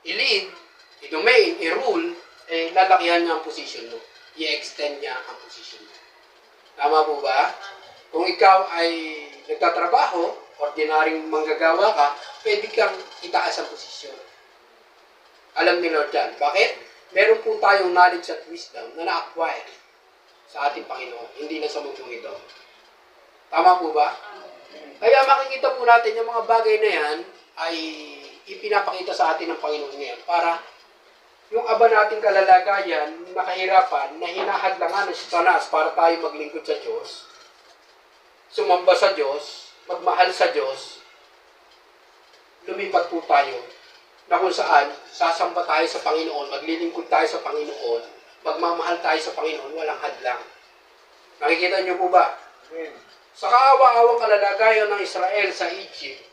i-lead, i-domain, i-rule, lalakihan niya ang posisyon mo. I-extend niya ang posisyon mo. Tama po ba? Kung ikaw ay nagtatrabaho, ordinaryong manggagawa ka, pwede kang itaas ang posisyon. Alam ni Lord yan. Bakit? Meron po tayong knowledge at wisdom na na-acquire sa ating Panginoon, hindi na sa mundong ito. Tama po ba? Kaya makikita po natin yung mga bagay na yan ay ipinapakita sa atin ng Panginoon ngayon para yung aba nating kalalagayan, nakahirapan, na hinahadlangan ng Satanas para tayo maglingkod sa Diyos, sumamba sa Diyos, magmahal sa Diyos, lumipat po tayo na kung saan sasamba tayo sa Panginoon, maglilingkod tayo sa Panginoon, magmamahal tayo sa Panginoon, walang hadlang. Nakikita niyo po ba? Sa kaawa-awang kalalagayan ng Israel sa Egypt,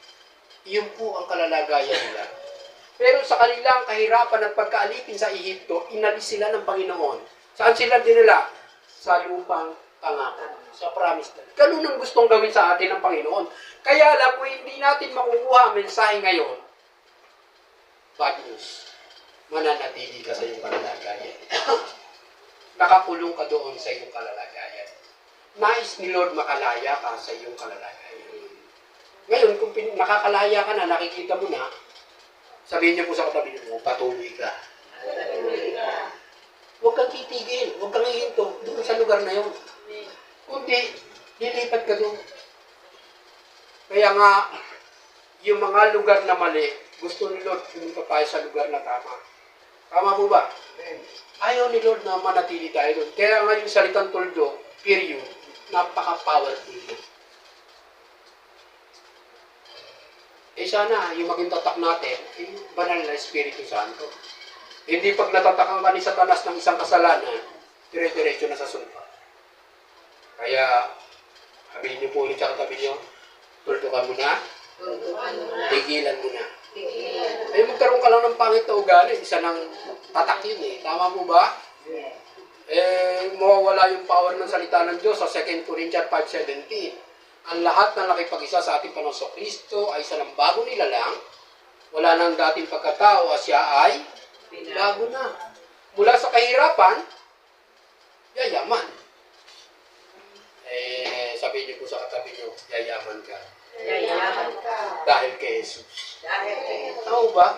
yun po ang kalalagayan nila. Pero sa kanilang kahirapan at pagkaalipin sa Ehipto, inalis sila ng Panginoon. Saan sila dinala? Sa lupang pangako, sa promised land. Ganun ang gustong gawin sa atin ng Panginoon. Kaya lang, kung hindi natin makukuha ang mensahe ngayon, bad news. Mananatili ka sa iyong kalalagayan. Nakakulong ka doon sa iyong kalalagayan. Nais ni Lord makalaya ka sa iyong kalalagayan. Ngayon, kung nakakalaya ka na, nakikita mo na, sabihin niyo po sa katabi mo, patuloy ka. Huwag kang titigil, huwag kang hihinto doon sa lugar na yun. Kundi, lilipat ka doon. Kaya nga, yung mga lugar na mali, gusto ni Lord pumunta tayo sa lugar na tama. Tama po ba? Ayaw ni Lord na manatili tayo doon. Kaya nga yung salitang tuldo, period, napaka-powerful mo. Sana, yung maging tatak natin, yung banal na Espiritu Santo. Hindi pag natatakan ka ni Satanas ng isang kasalanan, dire-diretso na sa sumpa. Kaya, sabihin niyo po ulit sa katabi niyo, tuldukan mo na, tigilan mo na. Ay, magkaroon ka lang ng pangit na ugali, isa ng tatak yun eh. Tama po ba? Mawawala yung power ng salita ng Diyos sa 2 Corinthians 5:17. Ang lahat na nakipag-isa sa ating Panginoong Kristo ay isa ng bago nilalang. Wala nang dating pagkatao, siya ay bago na. Mula sa kahirapan, yayaman. Sabihin niyo po sa katabi niyo, yayaman ka. Yayaman ka. Dahil kay Jesus. Dahil kay Tama ba?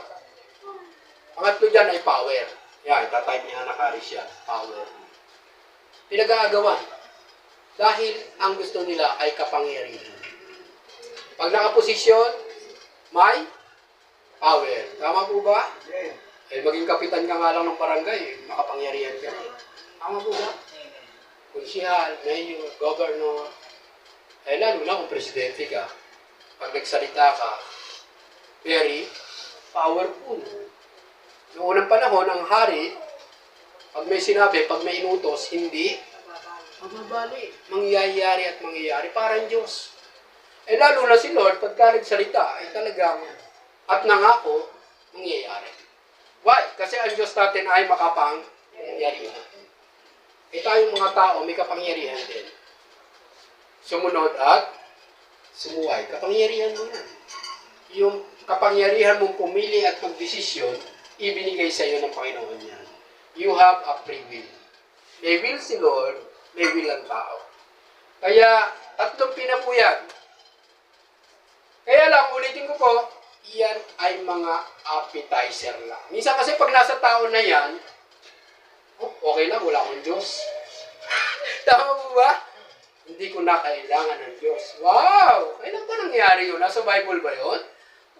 Pangatlo dyan ay power. Yan, tatype niya nakari siya. Power. Pinag-aagawan. Dahil ang gusto nila ay kapangyarihan. Pag nakaposisyon, may power. Tama po ba? Maging kapitan ka nga lang ng barangay, makapangyarihan ka. Tama po ba? Konsihal, mayor, governor, lalo na kung presidente ka. Pag nagsalita ka, very powerful. Noong unang panahon, ang hari, pag may sinabi, pag may inutos, hindi mababali. Mangyayari at mangyayari. Parang Diyos. Lalo na si Lord, pagka nagsalita, ay talagang at nangako, mangyayari. Why? Kasi ang Diyos natin ay makapangyarihan. Tayong mga tao, may kapangyarihan din. Sumunod at sumuway. Kapangyarihan mo yan. Yung kapangyarihan mong pumili at magdesisyon, ibinigay sa iyo ng Panginoon yan. You have a free will. May will si Lord, may will ang tao. Kaya, tatlong pinapuyan. Kaya lang, ulitin ko po, yan ay mga appetizer lang. Minsan kasi pag nasa tao na yan, okay lang, wala akong Diyos. Tama mo ba? Hindi ko na kailangan ng Diyos. Wow! Kailan pa nangyari yun? Nasa Bible ba yun?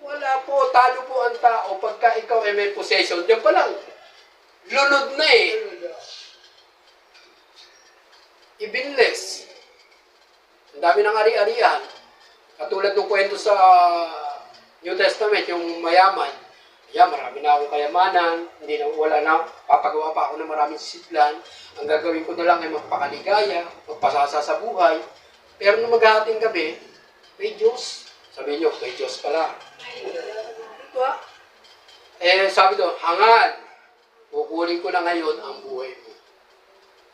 Wala po. Talo po ang tao pagka ikaw ay may possession. Diyan pa lang. Lunod na eh. Ibinless. Ang dami ng ari-arian. Katulad ng kwento sa New Testament, yung mayaman, marami na akong kayamanan, hindi na, wala na, papagawa pa ako ng maraming sisiplan, ang gagawin ko na lang ay magpakaligaya, magpasasa sa buhay, pero nung maghahating gabi, may Diyos. Sabi niyo, may Diyos pala. Diba? Sabi ko, hangad, kukunin ko na ngayon ang buhay mo.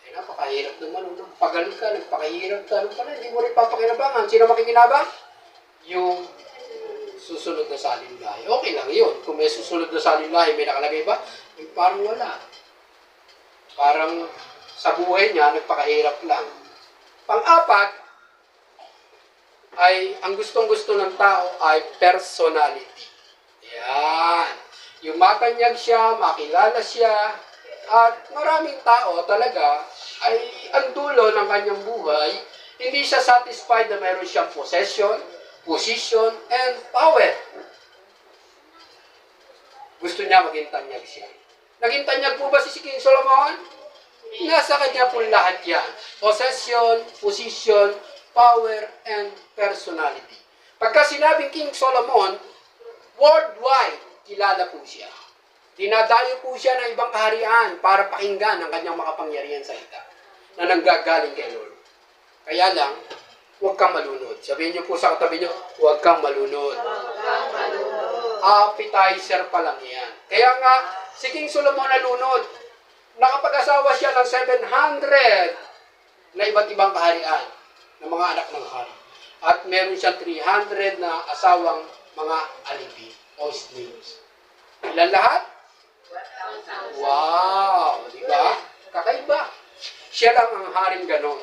Napakahirap naman, nagpagal ka, nagpakahirap ka, ano pala, hindi mo rin papakinabangan. Sino makikinabang? Yung susunod na salinlahi. Okay lang yun. Kung may susunod na salinlahi, may nakalagay ba? Parang wala. Parang sa buhay niya, nagpakahirap lang. Pang-apat, ay ang gustong-gusto ng tao ay personality. Yan. Yung makanyag siya, makilala siya, at maraming tao talaga ay ang dulo ng kanyang buhay, hindi siya satisfied na mayroon siyang possession, position, and power. Gusto niya maging tanyag siya. Naging tanyag po ba si King Solomon? Nasa kanya po lahat yan. Possession, position, power, and personality. Pagka sinabing King Solomon, worldwide, kilala po siya. Dinadayo po siya ng ibang kaharian para pakinggan ang kanyang makapangyarihan salita na nanggagaling kay Lord. Kaya lang, huwag kang malunod. Sabihin niyo po sa katabi niyo, huwag kang malunod. Appetizer pa lang yan. Kaya nga, si King Solomon nalunod. Nakapag-asawa siya ng 700 na iba't ibang kaharian ng mga anak ng hari. At meron siyang 300 na asawang mga alibi o slaves. Ilan lahat? Wow! Di ba? Kakaiba. Siya lang ang haring ganon.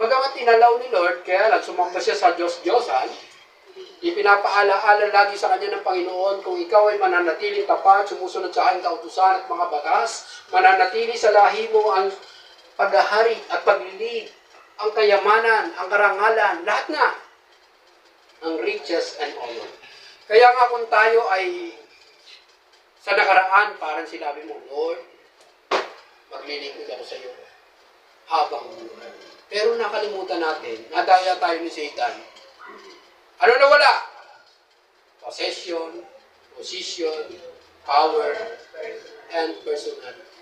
Bagamat tinalaw ni Lord, kaya lang sumamba siya sa Diyos-Diyosan, ipinapaala-ala lagi sa kanya ng Panginoon, kung ikaw ay mananatiling tapat, sumusunod sa aking kautusan at mga batas, mananatili sa lahi mo ang paghahari at paglilid, ang kayamanan, ang karangalan, lahat na. Ang riches and honor. Kaya nga kung tayo ay sa nakaraan, parang sinabi mo, Lord, maglilingkod ako sa iyo habang buhay. Pero nakalimutan natin, nadaya tayo ni Satan. Ano na wala? Possession, position, power, and personality.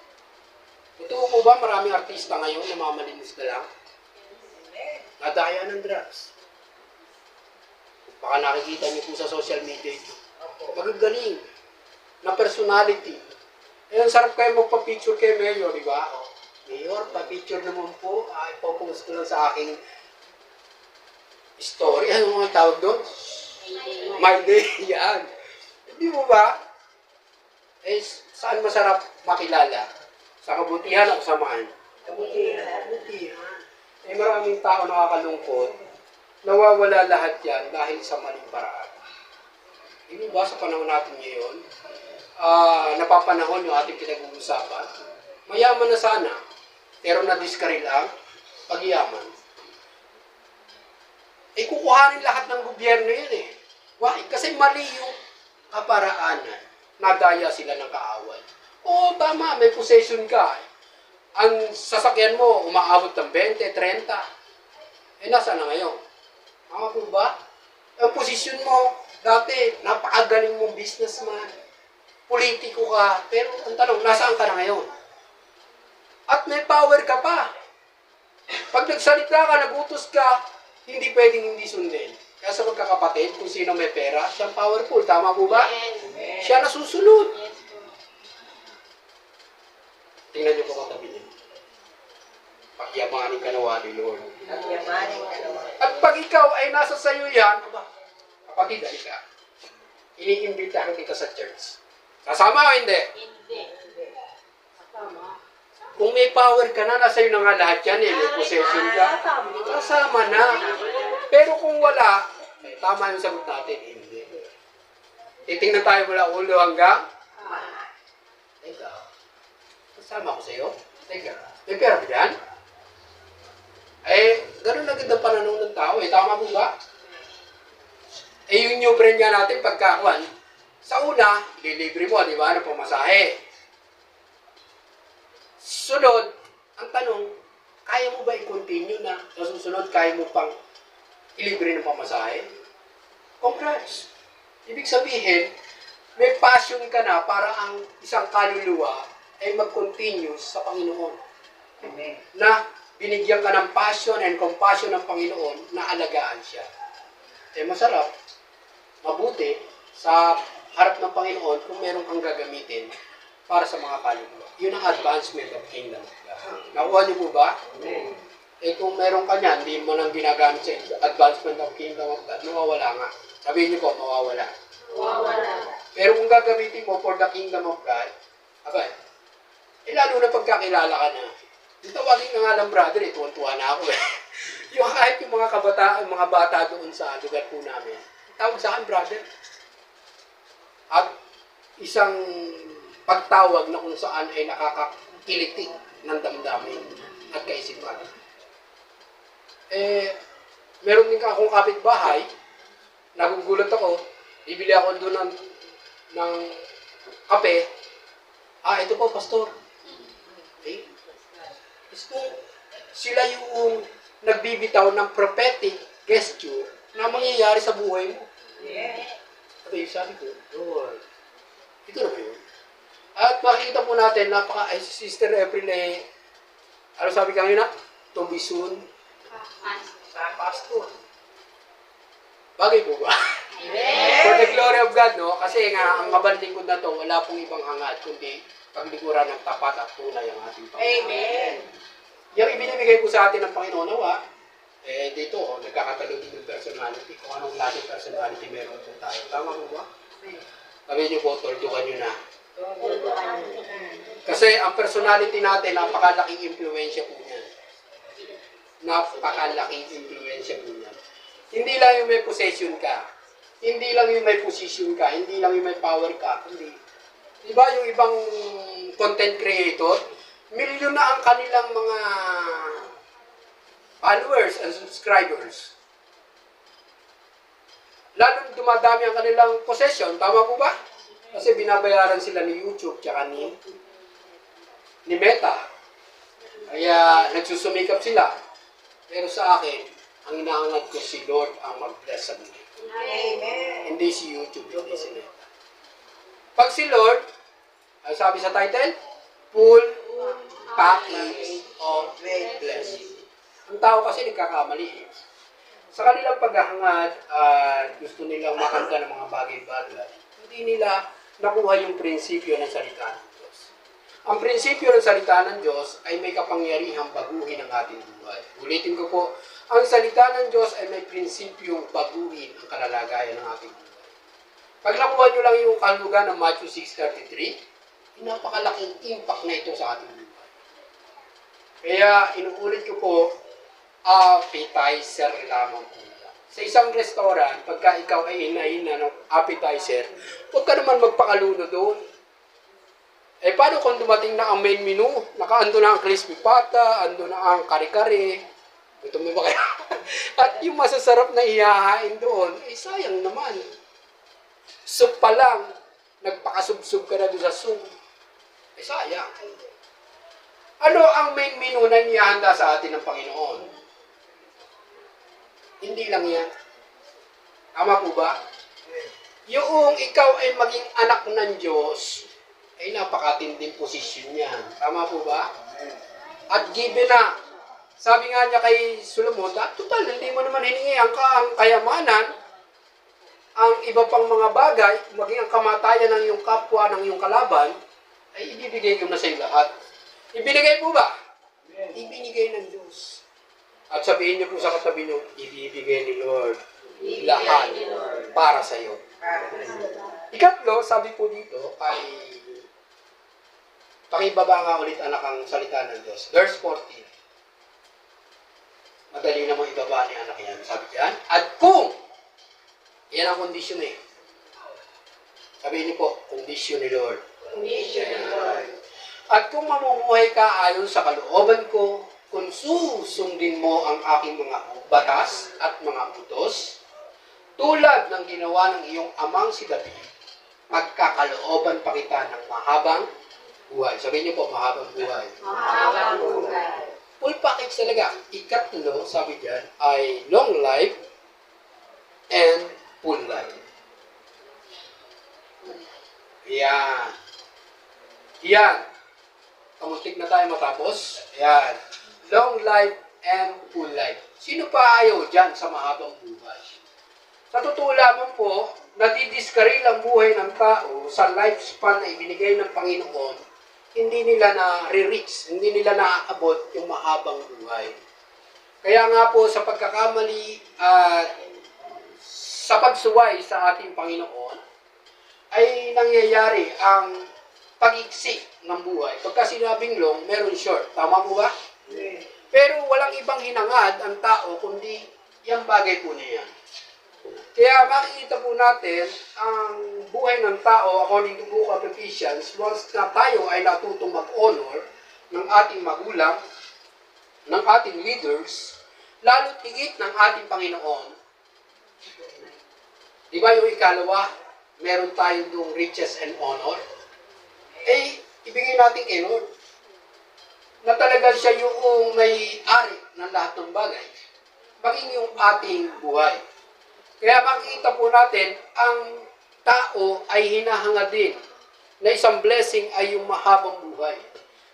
Totoo po ba maraming artista ngayon na mamalinis na lang? Nadaya ng drugs. Baka nakikita niyo po sa social media ito. Magagaling na personality. Ang sarap kayo magpa-picture kay Mayor, di ba? Mayor, pa-picture naman po. Ipopost ko lang sa aking story. Ano mga tawag doon? My day. Yan. Hindi mo ba? Saan masarap makilala? Sa kabutihan o kasamaan? Kabutihan. Maraming tao nakakalungkot. Nawawala lahat yan dahil sa maling paraan. Hindi ba sa panahon natin ngayon, napapanahon yung ating pinag-uusapan? Mayaman na sana, pero na-discarry lang, pag-yaman. Kukuhanin lahat ng gobyerno yun eh. Why? Kasi mali yung kaparaanan. Nadaya sila ng kaaway. Oo, tama, may possession ka. Ang sasakyan mo, umaabot ng 20, 30. Nasa na ngayon? Tama po ba? Ang posisyon mo, dati, napakagaling mong businessman. Politiko ka. Pero ang tanong, nasaan ka na ngayon? At may power ka pa. Pag nagsalita ka, nagutos ka, hindi pwedeng hindi sundin. Kaya sa magkakapatid, kung sino may pera, siyang powerful. Tama po ba? Yes. Siya nasusunod. Yes po. Tingnan niyo po katabi niyo. Pagyamanin ka nawa ni Lord. At pag ikaw ay nasa sayo yan, kapatid, halika. Iniimbitahan kita sa church. Kasama o hindi? Hindi. Kung may power ka na, nasa iyo na nga lahat yan eh. May possession ka. Kasama na. Pero kung wala, tama yung sagot natin, hindi. Titingnan tayo mula ulo hanggang? Teka. Kasama ko sa iyo? Teka. May pera ba dyan? Ganun agad ang pananaw ng tao eh. Tama po ba? Yung new brand nga natin, pagkakuan, sa una, ililibre mo, di ba, ng pamasahe. Sunod, ang tanong, kaya mo ba i-continue na sa susunod, kaya mo pang ilibre ng pamasahe? Congrats! Ibig sabihin, may passion ka na para ang isang kaluluwa ay mag-continue sa Panginoon. Amen. Na binigyan ka ng passion and compassion ng Panginoon na alagaan siya. Eh masarap, mabuti sa harap ng Panginoon kung meron kang gagamitin para sa mga kaluluwa. Yun ang advancement of kingdom of God. Nakuha niyo po ba? Amen. Eh kung meron ka niyan, hindi mo nang ginagamit sa advancement of kingdom of God, mawawala nga. Sabihin niyo po, mawawala. Wawala. Pero kung gagamitin mo for the kingdom of God, abay, lalo na pagkakilala ka na. Yung tawagin na nga ng brother, tuwan-tuwa na ako eh. Yung kahit yung mga kabataan, mga bata doon sa lugar po namin, tawag sa akin, brother. At isang pagtawag na kung saan ay nakakakiliti ng damdamin at kaisipan. Eh, meron din akong kapitbahay, nagugulat ako, bibili ako doon ng kape. Ito po, pastor. Okay? So, sila yung nagbibitaw ng prophetic gesture na mangyayari sa buhay mo. Yeah. Sabi ko, Lord, ito na ba yun? At makikita po natin, ay si Sister April ano sabi kanina? To be soon, sa pastor. Bagay po ba? For the glory of God, no? Kasi nga, ang mabanlingkod na to, wala pong ibang hangad, kundi paglikuran ng tapat at tunay ang ating Panginoon. Amen. Yung ibinibigay ko sa atin ng Panginoon nawa, dito, nagkakatalog ng personality. Kung anong klase personality meron po tayo. Tama po ba? Sabi niyo po, tordukan niyo na. Kasi ang personality natin, napakalaking impluensya po niyan. Napakalaking impluensya po niyan. Hindi lang yung may possession ka. Hindi lang yung may position ka. Hindi lang yung may power ka. Hindi. Diba yung ibang content creator, milyon na ang kanilang mga followers and subscribers. Lalo dumadami ang kanilang possession. Tama po ba? Kasi binabayaran sila ni YouTube tsaka ni Meta. Kaya nagsusumikap sila. Pero sa akin, ang inaangat ko si Lord ang mag-bless sa buhay. Amen. Hindi si YouTube, hindi si Meta. Pag si Lord, ang sabi sa title, full package of blessing. Ang tao kasi nagkakamali. Sa kanilang paghahangad at gusto nilang makanta ng mga bagay-bagay, hindi nila nakuha yung prinsipyo ng salita ng Diyos. Ang prinsipyo ng salita ng Diyos ay may kapangyarihang baguhin ang ating buhay. Ulitin ko po, ang salita ng Diyos ay may prinsipyong baguhin ang kalalagayan ng ating buhay. Pag nakuha nyo lang yung kahulugan ng Matthew 6:33, napakalaking impact na ito sa ating buhay. Kaya inuulit ko po, appetizer lamang po. Sa isang restaurant, pagka ikaw ay hinahin ng appetizer, huwag ka naman magpakaluno doon. Eh, paano kung dumating na ang main menu? Nakaando na ang crispy pata, ando na ang kare-kare. Ito mo ba kaya? At yung masasarap na ihahain doon, sayang naman. Soup pa lang, nagpakasubsub ka na doon sa soup. Sayang. Ano ang main menu na inihanda sa atin ng Panginoon? Hindi lang yan. Tama po ba? Yung ikaw ay maging anak ng Diyos, ay napakatinding posisyon yan. Tama po ba? At given na, sabi nga niya kay Solomon, total, hindi mo naman hiningi ang kayamanan, ang iba pang mga bagay, maging ang kamatayan ng iyong kapwa, ng iyong kalaban, ay ibibigay ko na sa iyo lahat. Ibinigay po ba? Ibinigay ng Diyos. At sabihin niyo po sa katabi niyo, ibibigay ni Lord lahat para sa iyo. Ikatlo, sabi po dito, ay pakibaba nga ulit anak ang salita ng Diyos. Verse 14. Madali namang ibaba ni anak yan. Sabi yan, at kung, yan ang kondisyon eh. Sabihin niyo po, kondisyon ni Lord. Condition ng Lord. At kung mamumuhay ka ayon sa kalooban ko, kung susundin mo ang aking mga batas at mga utos, tulad ng ginawa ng iyong amang si David, magkakalooban pa kita ng mahabang buhay. Sabihin niyo po, mahabang buhay. Mahabang buhay. Full package talaga. Ikatlo, sabi diyan, ay long life and full life. Ayan. Yan. Kamuntik na tayo matapos. Ayan. Long life and full life. Sino pa ayaw dyan sa mahabang buhay? Sa totoo lamang po, nadidiskaril ang buhay ng tao sa lifespan na ibinigay ng Panginoon, hindi nila na-reach, hindi nila naaabot yung mahabang buhay. Kaya nga po sa pagkakamali at sa pagsuway sa ating Panginoon, ay nangyayari ang pag-iksi ng buhay. Pagka sinabing long, meron short. Tama po ba? Pero walang ibang hinangad ang tao, kundi yung bagay po na yan. Kaya makikita po natin ang buhay ng tao according to Book of Ephesians, once na tayo ay natutong mag-honor ng ating magulang, ng ating leaders, lalo't higit ng ating Panginoon. Di ba yung ikalawa, meron tayo doong riches and honor? Eh, ibigay natin kay Lord. Na talaga siya yung may-ari ng lahat ng bagay. Maging yung ating buhay. Kaya makikita po natin, ang tao ay hinahangad din na isang blessing ay yung mahabang buhay.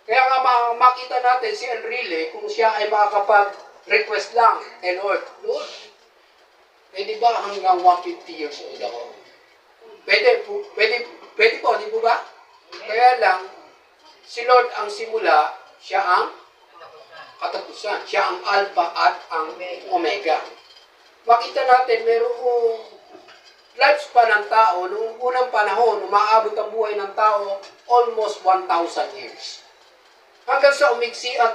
Kaya nga makita natin si Enrile, kung siya ay makakapag-request lang, Lord, pwede ba hanggang 150 years old ako? Pwede po, di po ba? Kaya lang, si Lord ang simula, siya ang katapusan. Siya ang Alpha at ang Omega. Makita natin, merong lifespan ng tao, noong unang panahon, umaabot ang buhay ng tao, almost 1,000 years. Hanggang sa umiksi ang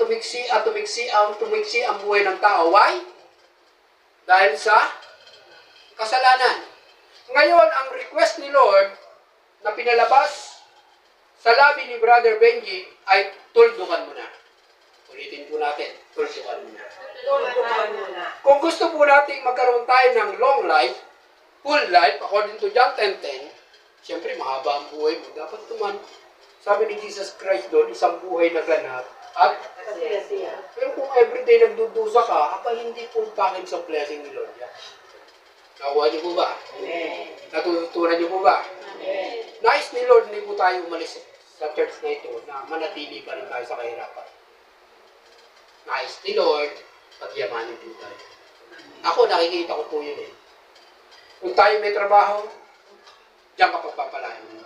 buhay ng tao. Why? Dahil sa kasalanan. Ngayon, ang request ni Lord na pinalabas sa labi ni Brother Benji ay tuldukan mo na. Ulitin po natin, tuldukan mo na. Kung gusto po nating magkaroon tayo ng long life, full life, according to John 10:10, siyempre mahaba ang buhay mo. Dapat naman, sabi ni Jesus Christ doon, isang buhay na ganap. At, pero kung everyday nagdudusa ka, hindi full package sa blessing ni Lord yan. Nakuha niyo po ba? Amen. Natutunan niyo po ba? Amen. Nais ni Lord, hindi po tayo umalis sa church na ito na manatili pa rin tayo sa kahirapan. Nais ni Lord, pagyamanin po tayo. Ako, nakikita ko po yun eh. Kung tayo may trabaho, diyan ka pagpapalain.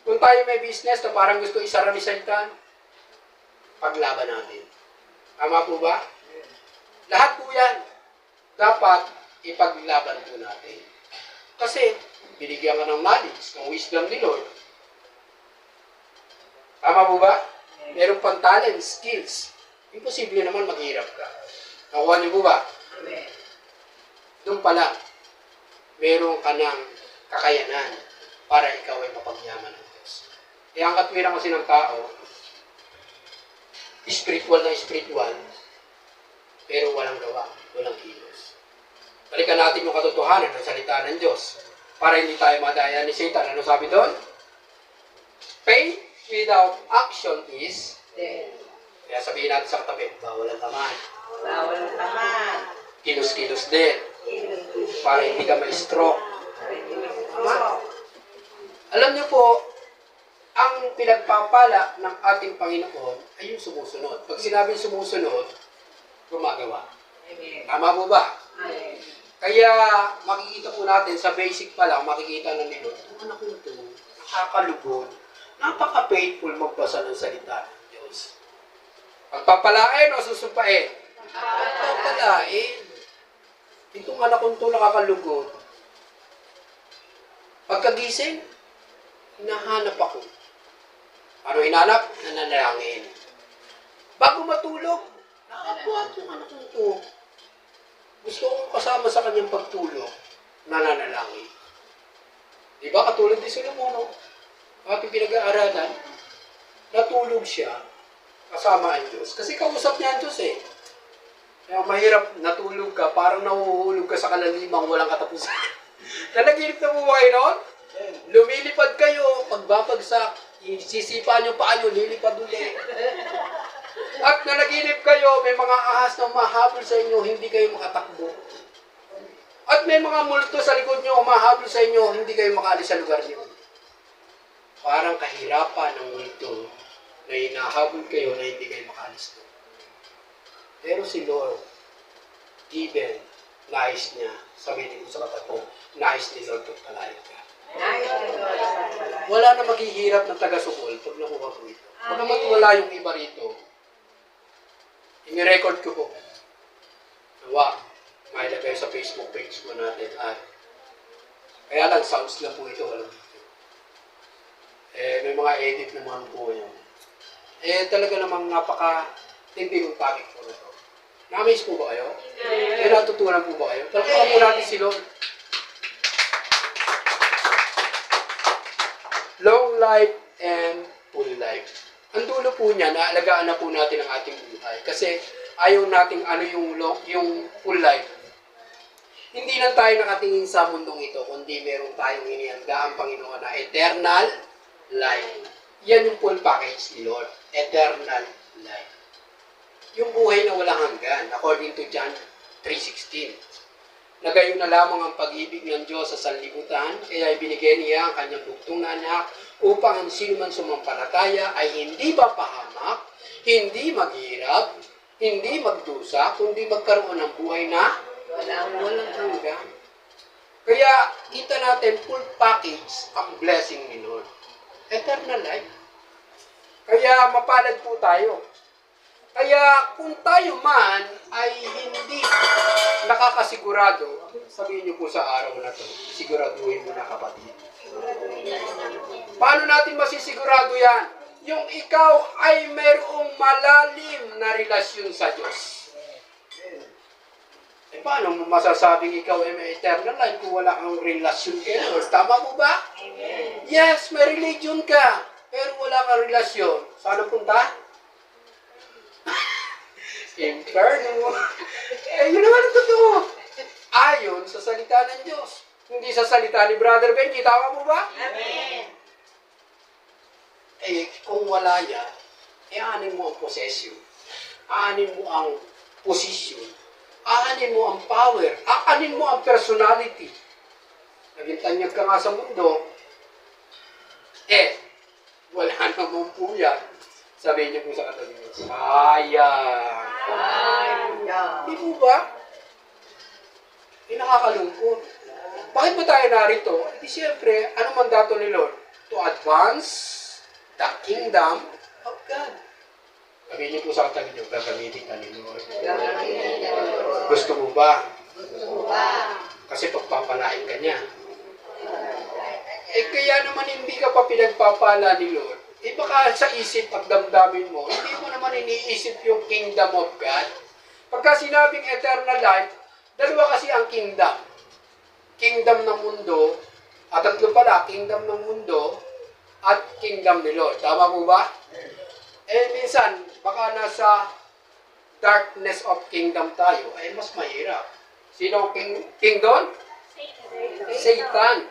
Kung tayo may business na parang gusto isara ni Satan, paglaban natin. Tama po ba? Lahat po yan, dapat ipaglaban po natin. Kasi, binigyan ka ng knowledge, ng wisdom ni Lord. Tama po ba? Meron pang talent, skills. Imposible naman maghirap ka. Nakuha niyo po ba? Amen. Doon pa lang, meron ka ng kakayanan para ikaw ay mapagyaman ng Diyos. Kaya ang katwiran kasi ng tao, spiritual na spiritual, pero walang gawa, walang kilos. Balikan natin yung katotohanan ng salita ng Diyos para hindi tayo madaya ni Satan. Ano sabi doon? Faith without action is Death. kaya sabihin natin sa katabi, bawal ang taman. Bawal ang taman. Kilos-kilos din. Para hindi ka ma-stroke. Alam niyo po, ang pinagpapala ng ating Panginoon ay yung sumusunod. Pag sinabing sumusunod, gumagawa. Amen. Tama po ba? Amen. Kaya makikita po natin sa basic pa lang, makikita na nilo, ang anak ko ito, nakakalugod, napaka-faithful magbasa ng salita ng Diyos. Pagpapalain o susumpain? Pagpapalain. Itong anak ko ito nakakalugod. Pagkagising, hinahanap ako. Ano hinanap? Nananalangin. Bago matulog, nakabuhat yung anak ko ito. Gusto kong kasama sa kanyang pagtulog, nananalangin. Diba? Katulad ni Solomon, ating pinag-aaralan, natulog siya, kasama ang Diyos. Kasi kausap niya ang Diyos eh. Kaya mahirap natulog ka, parang nahuhulog ka sa kalalimang walang katapusan. Nanaginip na po ba kayo noon? Lumilipad kayo, pagbabagsak, sisipa nyo paa nyo, lilipad ulit. At nanaginip kayo, may mga ahas na mahabol sa inyo, hindi kayo makatakbo. At may mga multo sa likod nyo, umahabol sa inyo, hindi kayo makaalis sa lugar nyo. Parang kahirapan ng multo na hinahabol kayo na hindi kayo makaalis doon. Pero si Lord, even, nais niya, sabihin ko sa katapo, nais ni Lord pagpalain ka. Wala na maghihirap ng taga-sukol pag nakuha ko ito. Pagkamat wala yung iba rito, ini-record ko po. Nawa, mailagay sa Facebook page mo natin. At kaya lang, sounds lang po ito. Walang video. May mga edit naman po yun. Talaga namang napaka-tindi ng topic po na ito. Na-amaze po ba kayo? Natutunan po ba kayo? Palakpakan po natin si Lord. Long life and full life. Ang dulo po niya, naalagaan na po natin ang ating buhay. Kasi ayaw nating yung full life. Hindi lang tayo nakatingin sa mundong ito, kundi meron tayong inihanda ang Panginoon na eternal life. Yan yung full package ni Lord. Eternal life. Yung buhay na walang hanggan, according to John 3:16. Na gayon na lamang ang pag-ibig ng Diyos sa sanlibutan, kaya ibinigay niya ang kanyang bugtong na anak upang ang sino man sumampalataya ay hindi mapahamak, hindi maghirap, hindi magdusa, kundi magkaroon ng buhay na walang hanggan. Kaya kita natin full package ang blessing ni Lord. Eternal life. Kaya mapalad po tayo. Kaya kung tayo man ay hindi nakakasigurado, sabihin niyo po sa araw na to, siguraduhin mo na kapatid. Paano natin masisigurado yan? Yung ikaw ay mayroong malalim na relasyon sa Diyos. Paano mo masasabing ikaw ay may eternal life kung wala kang relasyon kay Lord? Tama mo ba? Yes, may religion ka, pero wala kang relasyon. Saan ang punta? Inferno. Yun naman ang totoo. Ayon sa salita ng Diyos. Hindi sa salita ni Brother Benji. Tama mo ba? Amen. Kung wala yan, aanin mo ang possession. Aanin mo ang position. Aanin mo ang power. Aanin mo ang personality. Naging tanyag ka nga sa mundo. Wala naman po yan. Sabihin niyo po sa katabi niyo, sayang. Di po ba? Nakakalungkot. Bakit ba tayo narito? Di siyempre, ano mandato ni Lord? To advance the kingdom of God. Sabihin niyo po sa katabi niyo, gagamitin ka ni Lord. Gusto mo ba? Kasi pagpapalain ka niya. Kaya naman hindi ka pa pinagpapala ni Lord. Baka sa isip at damdamin mo, hindi mo naman iniisip yung kingdom of God. Pagka sinabing eternal life, dalawa kasi ang kingdom. Kingdom ng mundo, at tatlo pala, kingdom ng mundo, at kingdom ni Lord. Tama po ba? Minsan, baka nasa darkness of kingdom tayo, mas mahirap. Sino ang king doon? Satan.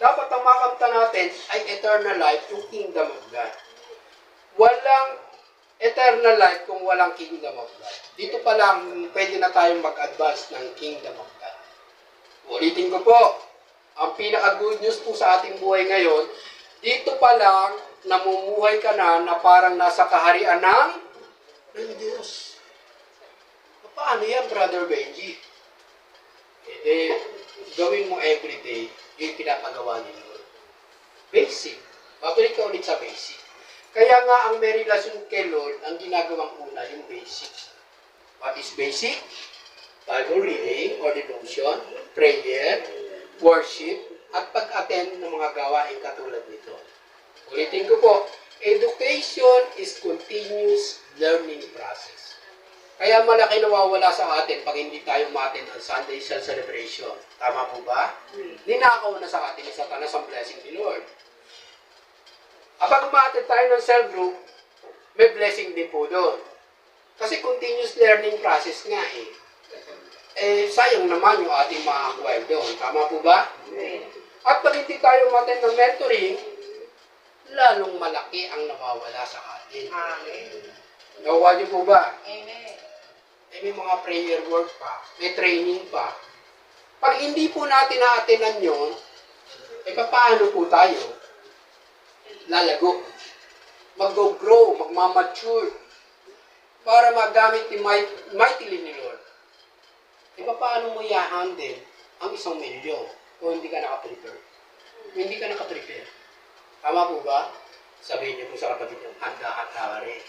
Dapat ang makamta natin ay eternal life, yung kingdom of God. Walang eternal life kung walang kingdom of God. Dito pa lang, pwede na tayong mag-advance ng kingdom of God. Ulitin ko po, ang pinaka-good news po sa ating buhay ngayon, dito pa lang, namumuhay ka na parang nasa kaharian ng Diyos. Paano yan, Brother Benji? Gawin mo everyday yung pinapagawa ni Lord. Basic. Babalik ka ulit sa basic. Kaya nga ang may relasyon kay Lord, ang ginagawang una, yung basic. What is basic? Bible reading or devotion, prayer, worship, at pag-attend ng mga gawain katulad nito. Ulitin ko po, education is continuous learning process. Kaya malaki nawawala sa atin pag hindi tayo ma-attend ang Sunday celebration. Tama po ba? Ninakaw na sa atin ni Satanas ang blessing ni Lord. Kapag ma-attend tayo ng cell group, may blessing din po doon. Kasi continuous learning process nga sayang naman yung ating ma-acquire doon. Tama po ba? At pag hindi tayo ma-attend ng mentoring, lalong malaki ang nawawala sa atin. Nakuha niyo po ba? Amen. May mga prayer work pa, may training pa. Pag hindi po natin na-attenan yun, paano po tayo lalago? Mag-grow, magmamature, para magamit ni mightily ni Lord. Paano mo i-handle ang 1,000,000 kung hindi ka nakaprepare? Hindi ka nakaprepare. Tama po ba? Sabihin niyo po sa kapatid niyo, handa-handa ka rin.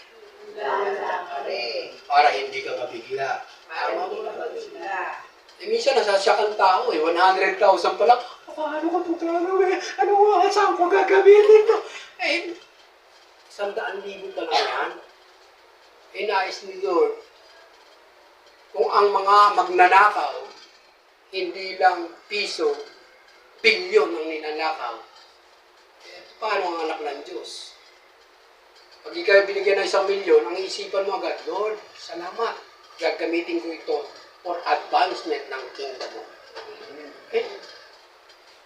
Para hindi ka mabigla. Tama po ba? Minsan nasasyak ang tao 100,000 pa lang. Paano ka po gagawin? Ano nga? Saan ko gagamitin ito? 100,000 pa lang yan. Nais ni Lord, kung ang mga magnanakaw, hindi lang piso, bilyon ang ninanakaw, paano ang anak ng Diyos? Pag ikaw binigyan ng 1,000,000, ang isipan mo agad, Lord, salamat. Gagamitin ko ito for advancement ng kingdom mo.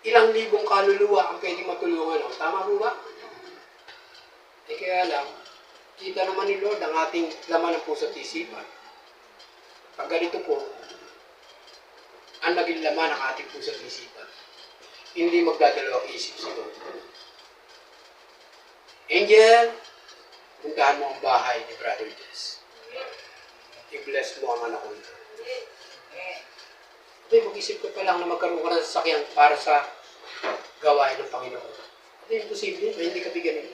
Ilang libong kaluluwa ang pwede matulungan. Tama po ba? Kaya lang, kita naman ni Lord ang ating laman ng puso at isipan. Pag ganito po, ang naging laman ng ating puso at isipan, hindi magdadalawang isip si Lord. Angel, puntahan mo ang bahay ni Brother Jess. I-bless mo ang anak ko. Mag-isip ko pa lang na magkaroon ka ng sasakyan para sa gawain ng Panginoon. Imposible, hindi ka bigyan nito.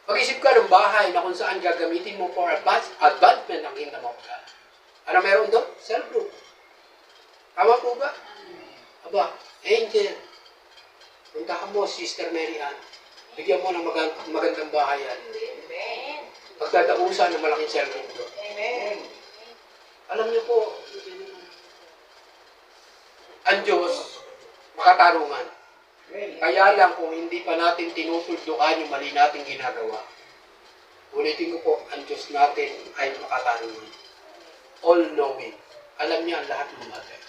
Mag-isip ka ng bahay na kung saan gagamitin mo for advancement ng kingdom of God. Ano meron doon? Self-group. Tama po ba? Aba, Angel, puntahan mo, Sister Mary Ann. Bigyan mo ng magandang bahay yan. Pagdadausan ng malaking self-group doon. Alam niyo po, ang Diyos, makatarungan. Kaya lang kung hindi pa natin tinutuldukan yung mali nating ginagawa, ulitin ko po, ang Diyos natin ay makatarungan. All-knowing. Alam niya ang lahat ng bagay.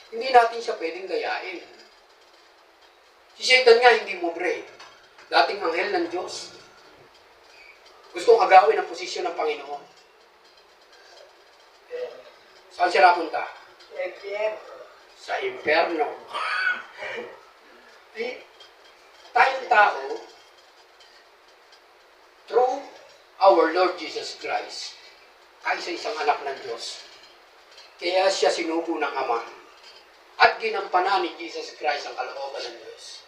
Hindi natin siya pwedeng gayain. Si Satan nga hindi mo brain. Dating anghel ng Diyos. Gustong agawin ang posisyon ng Panginoon. Saan siya napunta? Sa impyerno. Tayong tao, through our Lord Jesus Christ, kaisa-isang anak ng Diyos. Kaya siya sinugo ng Ama. At ginampanan ni Jesus Christ ang kalooban ng Diyos.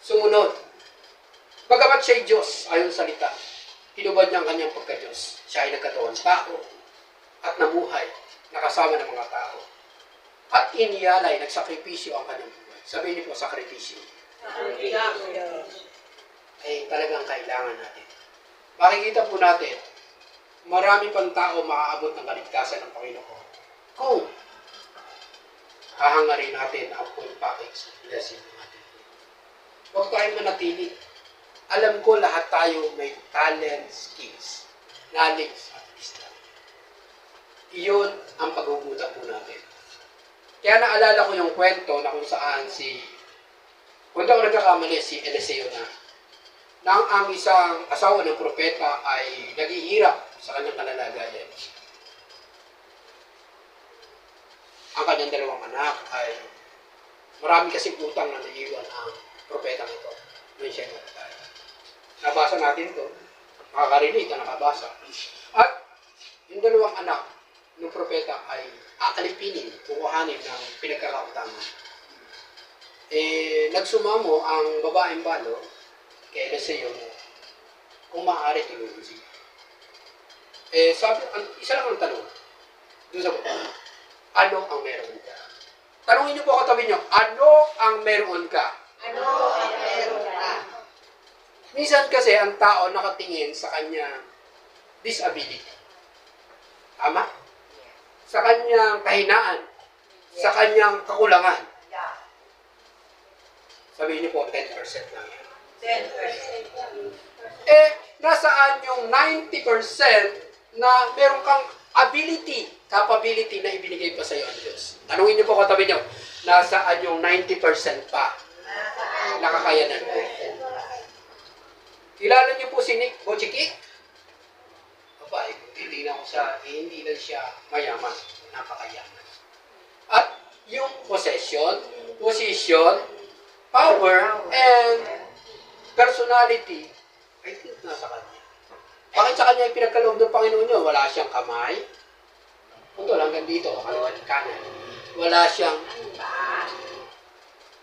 Sumunod, bagamat siya'y Diyos, ayon salita, hinubad niya ang kanyang pagka-Diyos. Siya ay nagkatawang tao at namuhay, nakasama ng mga tao. At iniyalay, nagsakripisyo ang kanyang buhay. Sabihin niyo po, sakripisyo. Talagang kailangan natin. Makikita po natin, marami pang tao maaabot ng kaligtasan ng Panginoon. Kung hahangarin natin ang full package ng blessing natin. Huwag tayong manatili. Alam ko lahat tayo may talent, skills, knowledge, at wisdom. Iyon ang paghugutan po natin. Kaya naalala ko yung kwento na kung saan kung ako nagkakamali, si Eliseo na ang isang asawa ng propeta ay naghihirap sa kanyang kalalagayan. Ang kanyang dalawang anak ay marami kasing utang na naiwan ang propetang ito. May siya namatay. Nabasa natin ito. Makaka-relate na nakabasa. At yung dalawang anak ng propeta ay aalipinin, kukuhanin ng pinagkakautangan. Nagsumamo ang babaeng balo kay Eliseo kung maaari tulungan siya. Sabi, isa lang ang tanong. Doon sa baba, ano ang meron ka? Tanungin niyo po katabi niyo, ano ang meron ka? Ano ang meron ka? Minsan kasi ang tao nakatingin sa kanyang disability. Tama? Sa kanyang kahinaan. Sa kanyang kakulangan. Sabihin niyo po, 10% lang yan. 10%. Nasaan yung 90% na meron kang ability, capability na ibinigay pa sa iyo ang Diyos? Tanungin niyo po katabi niyo, nasaan yung 90% pa? Nakakayanan mo. Kilala niyo po si Nick Bochiki? Hindi lang siya mayaman, napakayaman. At yung possession, position, power, and personality, I think nasa kanya. Bakit sa kanya yung pinagkaloob ng Panginoon nyo? Wala siyang kamay. Punto hanggang dito, kaliwat kanan. Wala siyang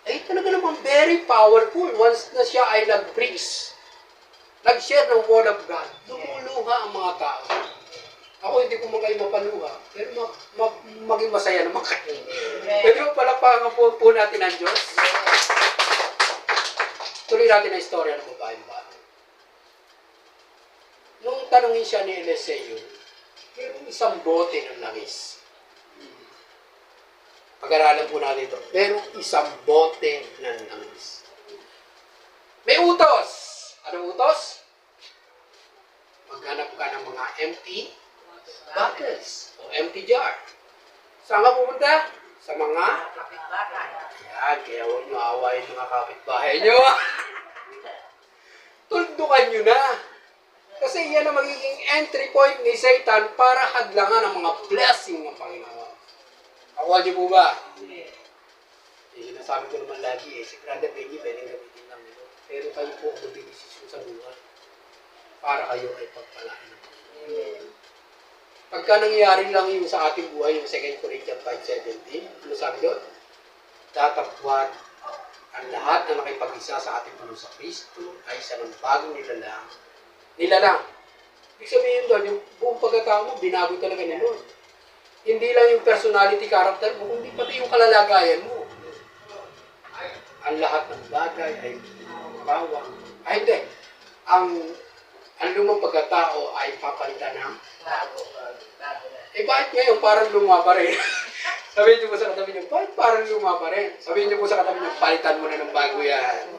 ay talaga naman very powerful. Once na siya ay nag-preach, nag-share ng Word of God, lumuluha ang mga tao. Ako hindi ko kayo mapaluha, pero maging masaya naman kayo. Pwede mo palakpakan po natin ang Diyos. Tuloy natin ang istorya ng babaeng bato. Nung tanungin siya ni Eliseo, mayroong isang bote ng langis. Pag-aralan po natin ito. Mayroong isang bote ng langis. May utos. Anong utos? Maghanap ka ng mga empty bottles o empty jar. Saan ka pupunta? Sa mga yan, kaya huwag nyo awayin mga kapitbahay nyo. Tuldukan nyo na. Kasi yan ang magiging entry point ni Satan para hadlangan ang mga blessing ng Panginoon. Ako niyo po ba? Sinasabi ko naman lagi si Brother Benny, pwedeng gamitin lang nito. Pero kayo po ang magdidesisyon sa buhay para kayo ay pagpalaan ng Panginoon. Pagka nangyayari lang yung sa ating buhay, yung 2 Corinthians 5:17, ano sabi doon? Tatapwat ang lahat na nakipag-isa sa ating Panginoon sa Kristo ay isa ng bagong nilalang. Nilalang. Ibig sabihin doon, yung buong pagkatao mo, binago talaga ni Lord. Hindi lang yung personality, character mo, kundi pati yung kalalagayan mo. Ang lahat ng bagay ay bawang. Ay, hindi. Ang lumang pagkatao ay papalitan ng bago. Eh, bakit ngayon parang luma pa rin? Sabihin niyo po sa katabi niyo, bakit parang luma pa rin? Sabihin niyo po sa katabi niyo, palitan mo na ng bago yan.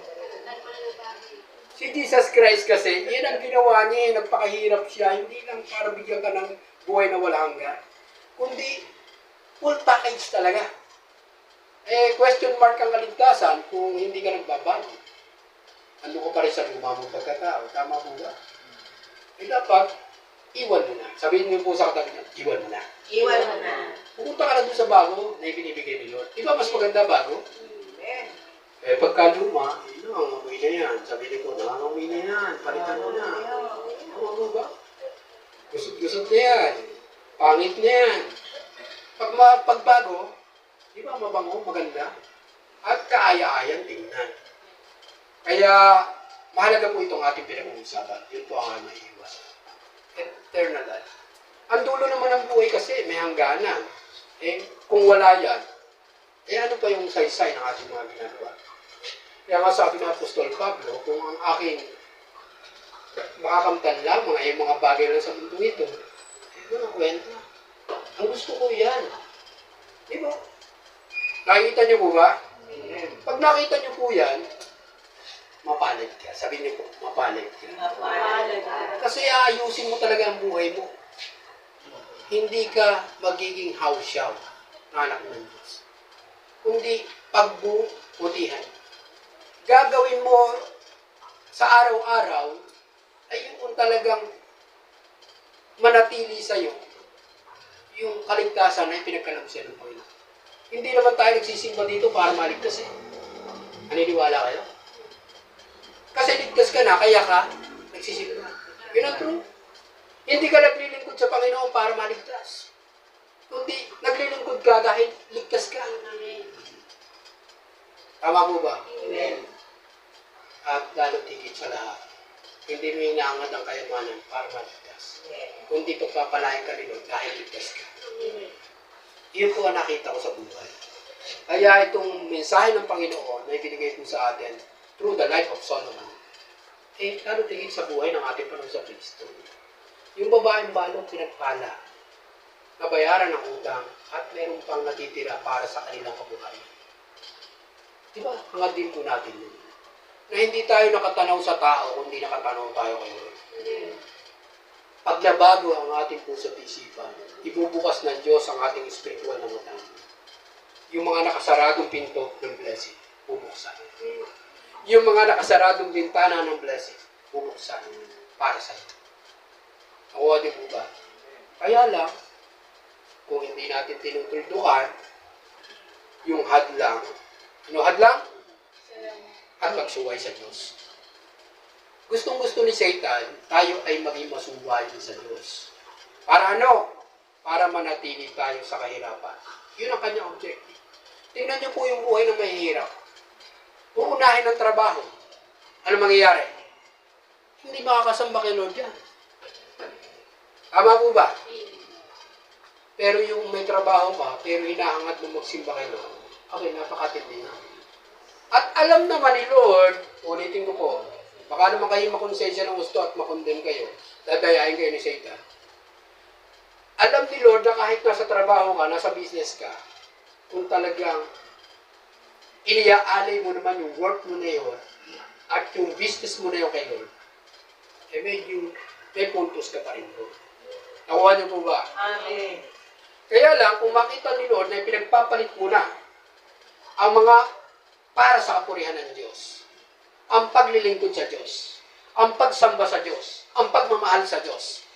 Si Jesus Christ kasi, yan ang ginawa niya, nagpakahirap siya, hindi lang para bigyan ka ng buhay na wala hanggan, kundi full package talaga. Eh, question mark ang kaligtasan kung hindi ka nagbabago. Ano ko pa rin sa luma mong pagkatao, tama po ba? Eh, dapat, iwan mo na. Sabihin niyo po sa katabi niyo, iwan mo na. Iwan mo na. Pumunta ka na doon sa bago na ibinibigay ni Lord. Di ba mas maganda bago? Eh, pagka luma, amoy na yan. Sabi ko, nangangamoy na yan. Palitan mo na. Ano ba? Gusot-gusot na yan. Pangit na yan. Pagbago, di ba mabango, maganda? At kaaya-ayan tingnan. Kaya, mahalaga po itong ating pinag-uusapan. Yun po ang maiiwas. Eternal life. Ang dulo naman ng buhay kasi, may hangganan. Eh, kung wala yan, eh ano pa yung saysay ng ating mga ginagawa? Kaya nga sabi ng Apostol Pablo, kung ang aking makakamtan lamang ay mga bagay lang sa mundo ito, eh, walang kwenta. Ang gusto ko yan. Di ba? Nakikita niyo po ba? Pag nakita niyo po yan, mapalad ka. Sabi niyo po, mapalad ka. Kasi aayusin mo talaga ang buhay mo. Hindi ka magiging hausyaw na anak ng Diyos. Kundi pagbubutihan. Gagawin mo sa araw-araw ay yung kung talagang manatili sa'yo yung kaligtasan na pinagkaloob siya ng Panginoon. Hindi naman tayo nagsisimba dito para maligtas eh. Naniniwala kayo? Kasi ligtas ka na, kaya ka nagsisimba. Yun ang true. Hindi ka naglilingkod sa Panginoon para maligtas. Kundi naglilingkod ka dahil ligtas ka. Tama po ba? Amen. At lalo tigit sa lahat, hindi mo inaangad ang kayamanan para maligtas. Kundi pagpapalain ka nito dahil ligtas ka. Iyon po ang nakita ko sa buhay. Kaya itong mensahe ng Panginoon na ibinigay po sa atin through the life of Solomon, eh, lalo tigit sa buhay ng ating Panginoon sa Kristo. Yung babaeng balong pinagpala, nabayaran ng utang, at meron pang natitira para sa kanilang kabuhayan. Diba? Hangad din po natin yun. Na hindi tayo nakatanaw sa tao, kundi nakatanaw tayo kay Lord. Pag nabago ang ating puso at isipan, ibubukas ng Diyos ang ating spiritual na mata. Yung mga nakasaradong pinto ng blessing, bubuksan. Yung mga nakasaradong bintana ng blessing, bubuksan para sa iyo. Nakuha din po ba? Kaya lang, kung hindi natin tinutuldukan, yung hadlang. Ano hadlang? At magsuway sa Diyos. Gustong-gusto ni Satan, tayo ay maging masuwayin sa Diyos. Para ano? Para manatili tayo sa kahirapan. Yun ang kanyang objective. Tingnan niyo po yung buhay ng mahihirap. Uunahin ng trabaho. Ano mangyayari? Hindi makakasamba kay Lord yan. Tama po ba? Pero yung may trabaho ka, pero hinahangat mo magsimba kay Lord, okay, napakatindi na. At alam naman ni Lord, ulitin ko po, baka naman kayo makonsensya ng gusto at makondem kayo, dadayain kayo ni Satan. Alam ni Lord na kahit nasa trabaho ka, nasa business ka, kung talagang iniaalay mo naman yung work mo na yun, at yung business mo na yun kay Lord, eh medyo may puntos ka pa rin po. Nakuha niyo po ba? Amen. Kaya lang, kung makita ni Lord na pinagpapalit muna ang mga para sa kapurihan ng Diyos, ang paglilingkod sa Diyos, ang pagsamba sa Diyos, ang pagmamahal sa Diyos.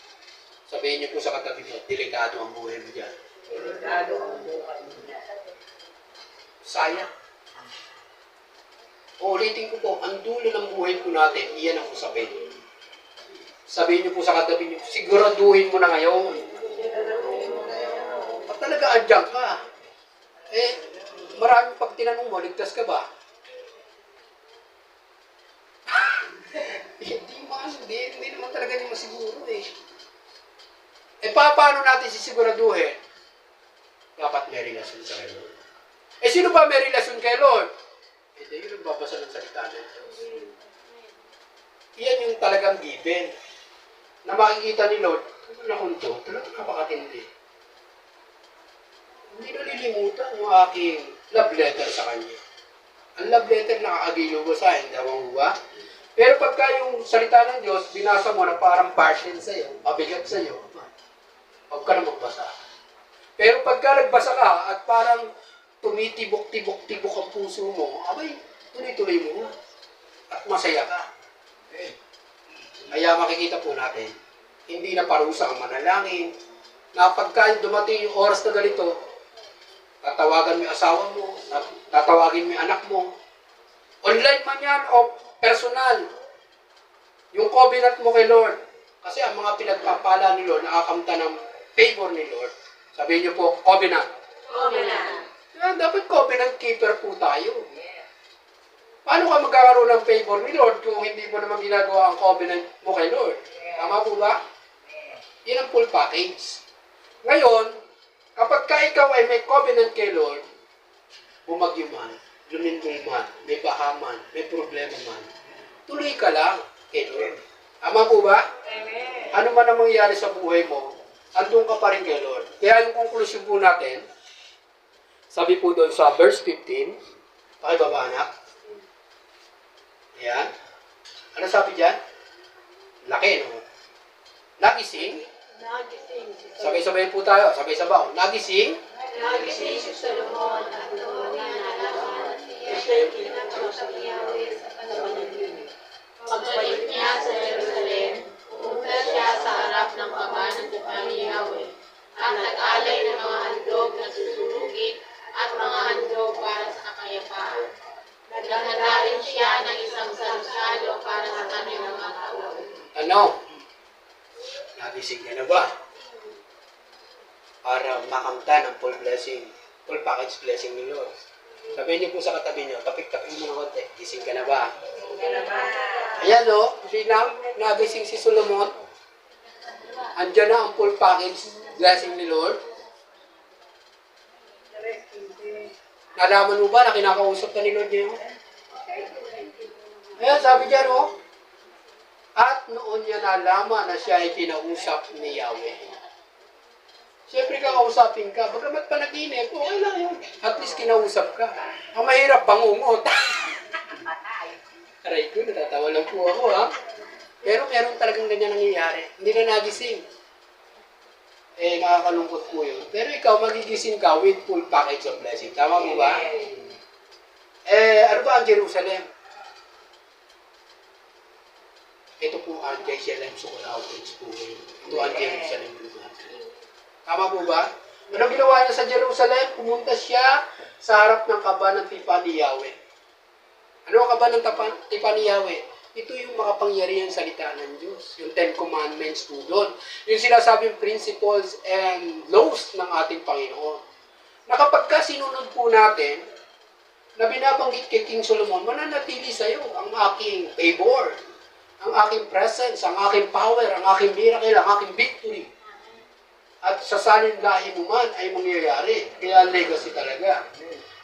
Sabihin niyo po sa katabi niyo, delikado ang buhay mo dyan. Delikado ang buhay niya. Sayang. Uulitin ko po, ang dulo ng buhay po natin, iyan ang usapin. Sabihin niyo po sa katabi niyo, siguraduhin mo na ngayon. At talaga andyan ka. Eh, maraming pag tinanong mo, ligtas ka ba? Hindi naman talaga niya masiguro eh. Eh, paano natin sisiguraduhin? Dapat may relasyon sa kay Lord. Eh, sino ba may relasyon kay Lord? Hindi, yung nagbabasa ng salita ng Diyos. Iyan yung talagang given. Na makikita ni Lord, ano na kung ito? Talagang napakatindi. Hindi nalilimutan yung aking love letter sa kanya. Ang love letter nakakagilo ko sa akin, tawang ba? Pero pagka yung salita ng Diyos, binasa mo na parang partial sa'yo, mabigat sa'yo, huwag ka na magbasa. Pero pagka nagbasa ka at parang tumitibok-tibok-tibok ang puso mo, abay, tuloy-tuloy mo at masaya ka. Kaya makikita po natin, hindi na parusa ang manalangin, na pagka dumating yung oras na ganito, tatawagan mo yung asawa mo, tatawagin mo yung anak mo, online man yan o personal, yung covenant mo kay Lord. Kasi ang mga pinagpapala ni Lord, nakakamta ng favor ni Lord. Sabihin niyo po, covenant. Covenant. Dapat covenant keeper po tayo. Paano ka magkakaroon ng favor ni Lord kung hindi mo naman ginagawa ang covenant mo kay Lord? Tama po ba? Yan ang full package. Ngayon, kapag ka ikaw ay may covenant kay Lord, bumagyo man, lumindol man, may baha man, may problema man, tuloy ka lang kay Lord. Tama po ba? Amen. Ano man ang mangyayari sa buhay mo, andun ka pa rin kay Lord. Kaya yung conclusion po natin, sabi po doon sa verse 15, pakibaba anak. Ayan. Ano sabi dyan? Laki, no? Nagising. Nagising. Sabay-sabay po tayo. Sabay-sabaw. Nagising. Nagising si Solomon at noon niya nalaman niya Siya'y kinakausap ni Yahweh sa panaginip. pagbalik niya sa Jerusalem, pumunta siya sa harap ng pagbanatuan ni Yahweh at nag-alay ng mga handog na susunugin at mga handog para sa kakayapaan. Naghanda rin siya ng isang salusalo para sa kanyang mga tao. Ano? Nagising ka na ba? Para makamta ng full blessing, full package blessing ni Lord. Sabihin niyo po sa katabi niyo, tapik-tapik mo ng konti, gising ka na ba? Ayan o, nagising si Solomon. Andiyan na ang full package blessing ni Lord. Nalaman mo ba na kinakausap ka ni Lord niyo? Ayan, sabi niya no? At noon niya nalaman na siya ay kinausap ni Yahweh. Siyempre kakausapin ka, bagamat panaginip, okay lang yun. At least kinausap ka. Ang mahirap, bangungot. Aray ko, natatawa lang po ako ha. Pero meron talagang ganyan nangyayari. Hindi na nagising. Eh, nakakalungkot po yun. Pero ikaw, magigising ka with full package of blessing. Tama mo ba? Eh, ano ba ang Jerusalem? Ito po ang Jerusalem Sukunao Bridge po. Ito ang Jerusalem po natin. Tama po ba? Ano ginawa niya sa Jerusalem? Pumunta siya sa harap ng kaba ng tipan ni Yahweh. Ano ang kaba ng tipan ni Yahweh? Ito yung makapangyarihang salita ng Diyos. Yung Ten Commandments po doon. Yung sinasabing principles and laws ng ating Panginoon. Na kapag ka sinunod po natin, na binabanggit kay King Solomon, mananatili sa iyo ang aking favor, ang aking presence, ang aking power, ang aking miracle, ang aking victory. At sa salin lahi mo man ay mangyayari. Kaya legacy talaga.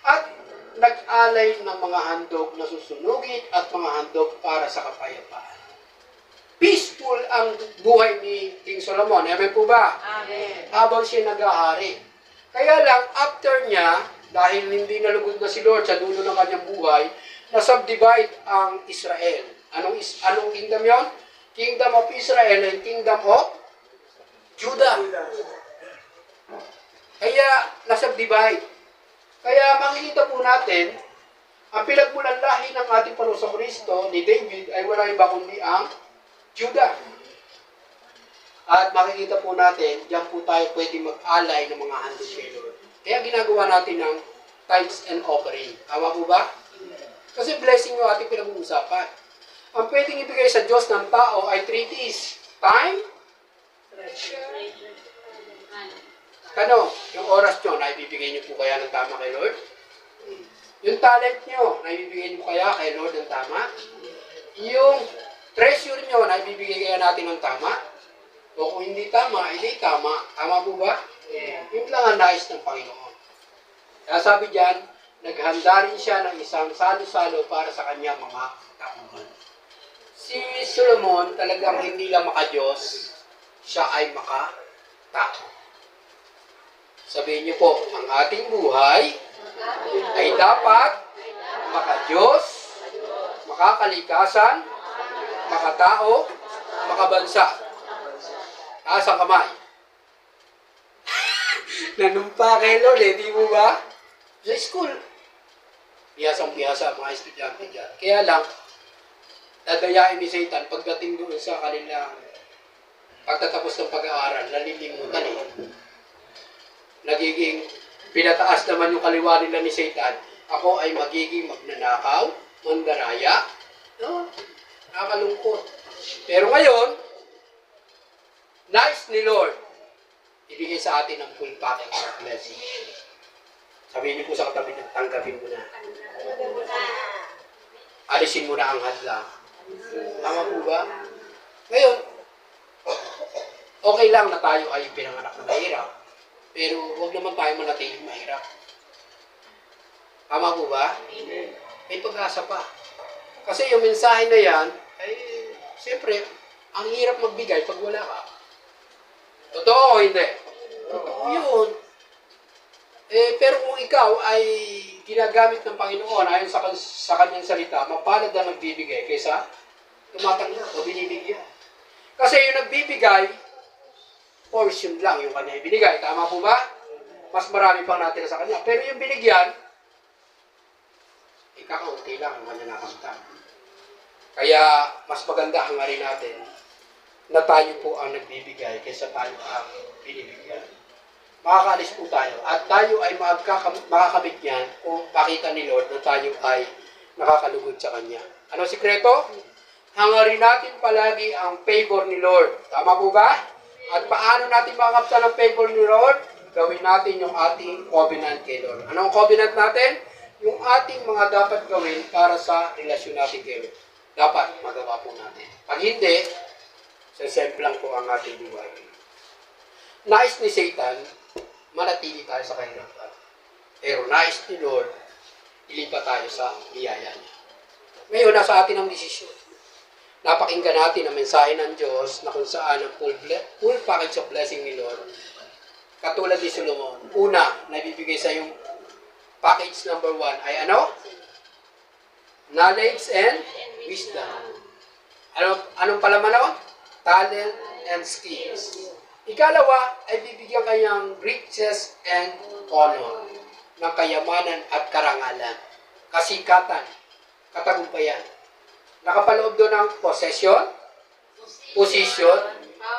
At nag-alay ng mga handog na susunugin at mga handog para sa kapayapaan. Peaceful ang buhay ni King Solomon. Amen po ba? Amen. Habang siya nag-ahari. Kaya lang, after niya, dahil hindi nalugod na si Lord sa dulo ng kanyang buhay, na-subdivide ang Israel. Anong kingdom yon? Kingdom of Israel and Kingdom of Judah. Kaya, na-subdivide. Kaya makikita po natin, ang pinagmulan lahi ng ating Panginoon Kristo ni David ay wala iba kundi ang Judah. At makikita po natin, diyan po tayo pwede mag-alay ng mga handog kay Lord. Kaya ginagawa natin ng tithes and offering. Tama po ba? Kasi blessing yung ating pinag-uusapan. Ang pwedeng ibigay sa Diyos ng tao ay 3 T's. Time, Tanong, yung oras nyo, naibibigay nyo po kaya ng tama kay Lord? Yung talent nyo, naibibigay nyo kaya kay Lord ng tama? Yung treasure nyo, naibibigay kaya natin ng tama? O kung hindi tama, hindi tama. Tama po ba? Yun lang ang nais ng Panginoon. Kaya sabi diyan, naghanda rin siya ng isang salo-salo para sa kanya mga tauhan. Si Solomon talagang hindi lang maka-Diyos, siya ay maka-tao. Sabihin niyo po, ang ating buhay ay dapat maka-Diyos, makakalikasan, makatao, makabansa. Taas ang kamay. Nanumpa kay Lord di mo ba? Sa school. Piyasang-piyasa mga estudyante dyan. Kaya lang, dadayain ni Satan pagdating doon sa kanilang pagtatapos ng pag-aaral, nalilimutan Nagiging pinataas naman yung kaliwa nila ni Satan. Ako ay magiging magnanakaw, mandaraya. No? Nakakalungkot. Pero ngayon, nice ni Lord, ibigay sa atin ang full package of blessing. Sabihin niyo po sa katabi na, tanggapin mo na. Alisin mo na ang hadlang. Tama po ba? Ngayon, okay lang na tayo ay pinanganak na mahirap. Pero huwag naman tayo manatiling mahirap. Tama po ba? May pag-asa pa. Kasi yung mensahe na yan, ay siyempre, ang hirap magbigay pag wala ka. Totoo o hindi? Totoo yun. Pero kung ikaw ay ginagamit ng Panginoon ayon sa kanyang salita, mapalad na nagbibigay kaysa tumatanggap o binibigyan. Kasi yung nagbibigay, portion lang yung kanya ibinigay. Tama po ba? Mas marami pang natira sa kanya. Pero yung binigyan, kakaunti lang ang kanya nakamtan. Kaya, mas maganda ang ari natin na tayo po ang nagbibigay kaysa tayo ang binibigyan. Makakaalis po tayo. At tayo ay makakamit niyan kung makita ni Lord na tayo ay nakakalugod sa Kanya. Ano sikreto? Hangarin natin palagi ang favor ni Lord. Tama po ba? At paano natin makakapsa ng favor ni Lord? Gawin natin yung ating covenant kay Lord. Anong covenant natin? Yung ating mga dapat gawin para sa relasyon natin kay Lord. Dapat magawa po natin. Pag hindi, sasemplang po ang ating buhay. Nais ni Satan, manatili tayo sa kahirapan. Pero nais ni Lord, ilipat tayo sa biyaya niya. Ngayon, nasa atin ang desisyon. Napakinggan natin ang mensahe ng Diyos na kung saan ang full package of blessing ni Lord. Katulad ni Solomon. Una, nabibigay sa yung package number 1 ay ano? Knowledge and wisdom. Anong palaman nun? Talent and skills. Ikalawa, ay bibigyan kanyang riches and honor. Ng kayamanan at karangalan. Kasikatan. Katagumpayan. Nakapaloob doon ng possession, position,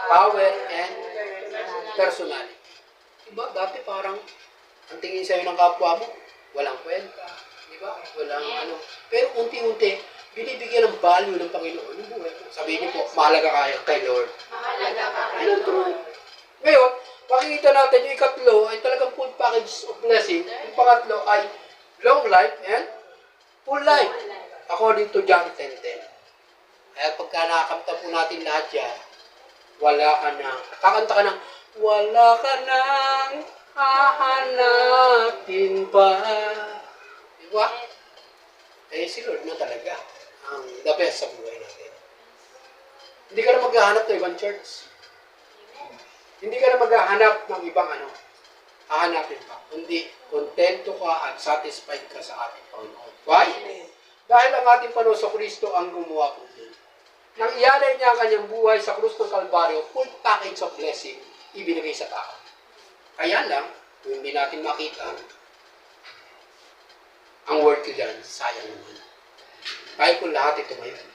power, and personality. Diba? Dati parang, ang tingin sa'yo ng kapwa mo, walang kwenta. Diba? Walang ano. Pero unti-unti, binibigyan ng value ng Panginoon yung buhay mo. Sabihin niyo po, mahalaga kayo kay Lord. Mahalaga ka kay Yun ang true. Ngayon, makikita natin yung ikatlo ay talagang full package of blessing. Yung pangatlo ay long life and full life. According to John 10:10. Kaya pagka nakakamta po natin lahat yan, wala ka nang, kakanta ka ng, wala ka nang hahanapin pa. Diba? Eh, si Lord na talaga ang the best sa buhay natin. Hindi ka na maghahanap ng ibang church. Hindi ka na maghahanap ng ibang ano. Hahanapin pa. Kundi, kontento ka at satisfied ka sa ating Panginoon. Why? Dahil ang ating Panginoon Kristo ang gumawa po din. Nang ialay niya ang kanyang buhay sa krus ng Kalbaryo, full package of blessing ibinigay sa tao. Kaya lang, kung hindi natin makita, ang word ko dyan, sayang naman. Kahit kung lahat ito ngayon.